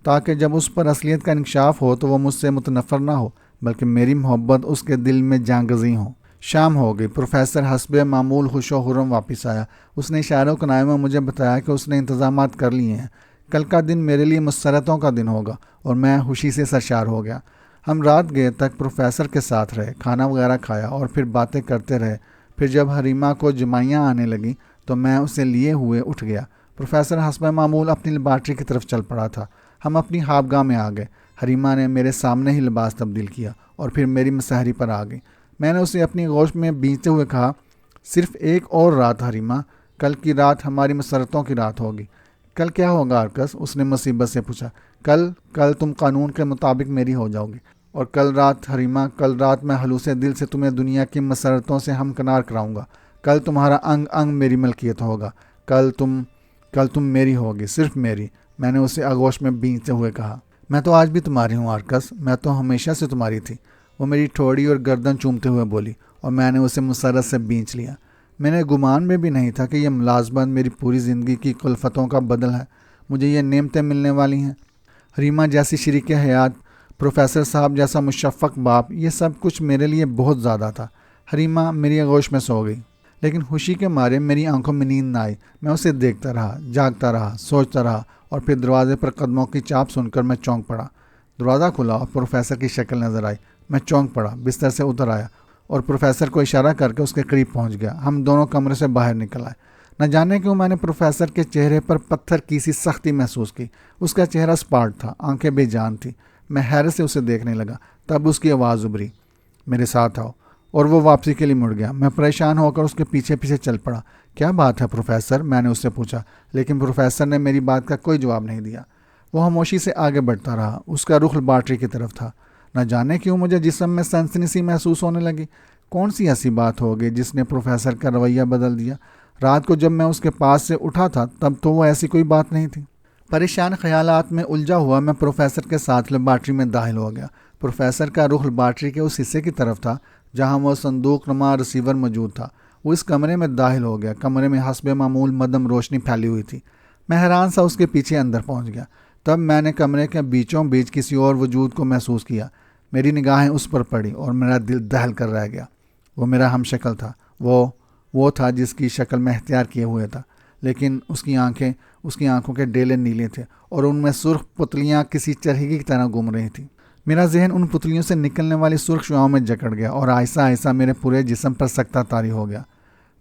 تاکہ جب اس پر اصلیت کا انکشاف ہو تو وہ مجھ سے متنفر نہ ہو، بلکہ میری محبت اس کے دل میں جاں گزیں ہو۔ شام ہو گئی۔ پروفیسر حسب معمول خوش و خرم واپس آیا۔ اس نے اشاروں کنائے میں مجھے بتایا کہ اس نے انتظامات کر لیے ہیں۔ کل کا دن میرے لیے مسرتوں کا دن ہوگا، اور میں خوشی سے سرشار ہو گیا۔ ہم رات گئے تک پروفیسر کے ساتھ رہے، کھانا وغیرہ کھایا اور پھر باتیں کرتے رہے۔ پھر جب حریمہ کو جمائیاں آنے لگیں تو میں اسے لیے ہوئے اٹھ گیا۔ پروفیسر حسب معمول اپنی لیبارٹری کی طرف چل پڑا تھا۔ ہم اپنی خوابگاہ میں آ گئے۔ حریمہ نے میرے سامنے ہی لباس تبدیل کیا اور پھر میری مسحری پر آ گئی۔ میں نے اسے اپنی گوش میں بینچتے ہوئے کہا، صرف ایک اور رات حریمہ، کل کی رات ہماری مسرتوں کی رات ہوگی۔ کل کیا ہوگا آرکس؟ اس نے مصیبت سے پوچھا۔ کل تم قانون کے مطابق میری ہو جاؤ گی، اور کل رات حریمہ، کل رات میں خلوص دل سے تمہیں دنیا کی مسرتوں سے ہمکنار کراؤں گا، کل تمہارا انگ انگ میری ملکیت ہوگا، کل تم میری ہوگی، صرف میری، میں نے اسے آغوش میں بھینچتے ہوئے کہا۔ میں تو آج بھی تمہاری ہوں آرکس، میں تو ہمیشہ سے تمہاری تھی، وہ میری ٹھوڑی اور گردن چومتے ہوئے بولی، اور میں نے اسے مسرت سے بھینچ لیا۔ میں نے گمان میں بھی نہیں تھا کہ یہ ملازمت میری پوری زندگی کی کلفتوں کا بدل ہے، مجھے یہ نعمتیں ملنے والی ہیں۔ حریمہ جیسی شریک حیات، پروفیسر صاحب جیسا مشفق باپ، یہ سب کچھ میرے لیے بہت زیادہ تھا۔ حریمہ میری آغوش میں سو گئی، لیکن خوشی کے مارے میری آنکھوں میں نیند نہ آئی۔ میں اسے دیکھتا رہا، جاگتا رہا، سوچتا رہا، اور پھر دروازے پر قدموں کی چاپ سن کر میں چونک پڑا۔ دروازہ کھلا اور پروفیسر کی شکل نظر آئی۔ میں چونک پڑا، بستر سے اتر آیا اور پروفیسر کو اشارہ کر کے اس کے قریب پہنچ گیا۔ ہم دونوں کمرے سے باہر نکل آئے۔ نہ جانے کیوں میں نے پروفیسر کے چہرے پر پتھر کی سی سختی محسوس کی۔ اس کا چہرہ سپاٹ تھا، آنکھیں بے جان تھیں۔ میں حیرت سے اسے دیکھنے لگا، تب اس کی آواز ابھری، میرے ساتھ آؤ، اور وہ واپسی کے لیے مڑ گیا۔ میں پریشان ہو کر اس کے پیچھے پیچھے چل پڑا۔ کیا بات ہے پروفیسر؟ میں نے اس سے پوچھا، لیکن پروفیسر نے میری بات کا کوئی جواب نہیں دیا۔ وہ خاموشی سے آگے بڑھتا رہا، اس کا رخ لیبارٹری کی طرف تھا۔ نہ جانے کیوں مجھے جسم میں سنسنی سی محسوس ہونے لگی۔ کون سی ایسی بات ہوگی جس نے پروفیسر کا رویہ بدل دیا؟ رات کو جب میں اس کے پاس سے اٹھا تھا تب تو وہ ایسی کوئی بات نہیں تھی۔ پریشان خیالات میں الجھا ہوا میں پروفیسر کے ساتھ لیبارٹری میں داخل ہو گیا۔ پروفیسر کا رخ لیبارٹری کے اس حصے کی طرف تھا جہاں وہ صندوق نما ریسیور موجود تھا۔ وہ اس کمرے میں داخل ہو گیا۔ کمرے میں حسب معمول مدھم روشنی پھیلی ہوئی تھی۔ میں حیران سا اس کے پیچھے اندر پہنچ گیا۔ تب میں نے کمرے کے بیچوں بیچ کسی اور وجود کو محسوس کیا۔ میری نگاہیں اس پر پڑی اور میرا دل دہل کر رہ گیا۔ وہ میرا ہم شکل تھا، وہ تھا جس کی شکل میں اختیار کیے ہوئے تھا، لیکن اس کی آنکھوں کے ڈیلے نیلے تھے اور ان میں سرخ پتلیاں کسی چرخی کی طرح گھوم رہی تھیں۔ میرا ذہن ان پتلیوں سے نکلنے والی سرخ شعاؤں میں جکڑ گیا اور آہستہ آہستہ میرے پورے جسم پر سکتہ طاری ہو گیا۔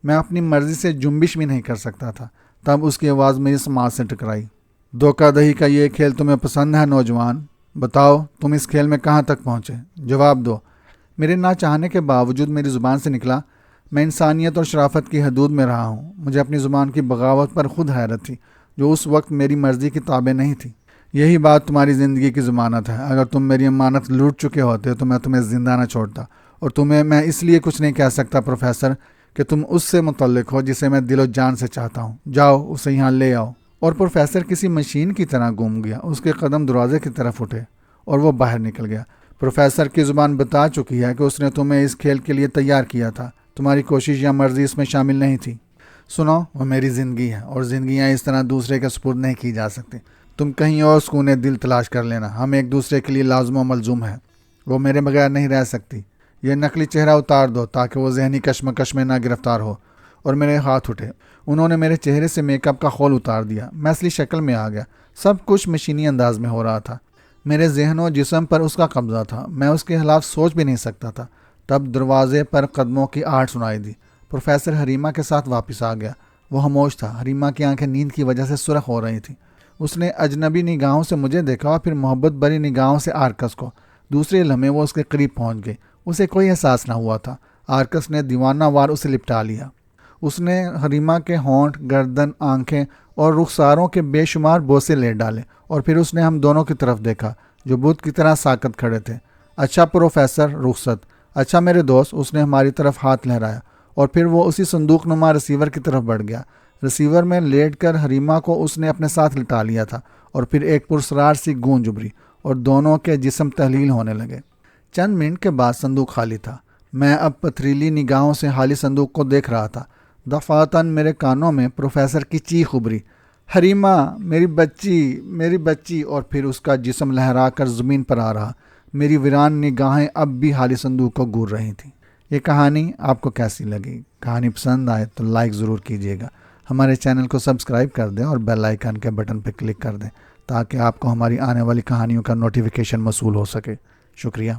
میں اپنی مرضی سے جنبش بھی نہیں کر سکتا تھا۔ تب اس کی آواز میری سماعت سے ٹکرائی۔ دھوکہ دہی کا یہ کھیل تمہیں پسند ہے نوجوان؟ بتاؤ تم اس کھیل میں کہاں تک پہنچے؟ جواب دو۔ میرے نہ چاہنے کے باوجود میری زبان سے نکلا، میں انسانیت اور شرافت کی حدود میں رہا ہوں۔ مجھے اپنی زبان کی بغاوت پر خود حیرت تھی، جو اس وقت میری مرضی کی تابع نہیں تھی۔ یہی بات تمہاری زندگی کی ضمانت ہے۔ اگر تم میری امانت لوٹ چکے ہوتے تو میں تمہیں زندہ نہ چھوڑتا، اور تمہیں میں اس لیے کچھ نہیں کہہ سکتا پروفیسر کہ تم اس سے متعلق ہو جسے میں دل و جان سے چاہتا ہوں۔ جاؤ اسے یہاں لے آؤ۔ اور پروفیسر کسی مشین کی طرح گم گیا۔ اس کے قدم دروازے کی طرف اٹھے اور وہ باہر نکل گیا۔ پروفیسر کی زبان بتا چکی ہے کہ اس نے تمہیں اس کھیل کے لیے تیار کیا تھا، تمہاری کوشش یا مرضی اس میں شامل نہیں تھی۔ سنو، وہ میری زندگی ہے اور زندگیاں اس طرح دوسرے کے سپرد نہیں کی جا سکتی۔ تم کہیں اور سکون دل تلاش کر لینا، ہم ایک دوسرے کے لیے لازم و ملزوم ہیں۔ وہ میرے بغیر نہیں رہ سکتی۔ یہ نقلی چہرہ اتار دو تاکہ وہ ذہنی کشمکش میں نہ گرفتار ہو۔ اور میرے ہاتھ اٹھے، انہوں نے میرے چہرے سے میک اپ کا خول اتار دیا۔ میں اصلی شکل میں آ گیا۔ سب کچھ مشینی انداز میں ہو رہا تھا۔ میرے ذہن و جسم پر اس کا قبضہ تھا، میں اس کے خلاف سوچ بھی نہیں سکتا تھا۔ تب دروازے پر قدموں کی آہٹ سنائی دی۔ پروفیسر حریمہ کے ساتھ واپس آ گیا۔ وہ خاموش تھا۔ حریمہ کی آنکھیں نیند کی وجہ سے سرخ ہو رہی تھیں۔ اس نے اجنبی نگاہوں سے مجھے دیکھا اور پھر محبت بری نگاہوں سے آرکس کو۔ دوسرے لمحے وہ اس کے قریب پہنچ گئی۔ اسے کوئی احساس نہ ہوا تھا۔ آرکس نے دیوانہ وار اسے لپٹا لیا۔ اس نے حریمہ کے ہونٹ، گردن، آنکھیں اور رخساروں کے بے شمار بوسے لے ڈالے، اور پھر اس نے ہم دونوں کی طرف دیکھا جو بت کی طرح ساکت کھڑے تھے۔ اچھا پروفیسر، رخصت۔ اچھا میرے دوست۔ اس نے ہماری طرف ہاتھ لہرایا اور پھر وہ اسی صندوق نما ریسیور کی طرف بڑھ گیا۔ ریسیور میں لیٹ کر حریمہ کو اس نے اپنے ساتھ لٹا لیا تھا، اور پھر ایک پرسرار سی گونج ابھری اور دونوں کے جسم تحلیل ہونے لگے۔ چند منٹ کے بعد صندوق خالی تھا۔ میں اب پتھریلی نگاہوں سے خالی صندوق کو دیکھ رہا تھا۔ دفعتاً میرے کانوں میں پروفیسر کی چیخ ابھری، حریمہ، میری بچی، میری بچی، اور پھر اس کا جسم لہرا کر زمین پر آ رہا۔ میری ویران نگاہیں اب بھی خالی صندوق کو گھور رہی تھیں۔ یہ کہانی آپ کو کیسی لگی؟ کہانی پسند آئے تو لائک ضرور کیجیے گا۔ ہمارے چینل کو سبسکرائب کر دیں اور بیل آئیکن کے بٹن پہ کلک کر دیں تاکہ آپ کو ہماری آنے والی کہانیوں کا نوٹیفیکیشن موصول ہو سکے۔ شکریہ۔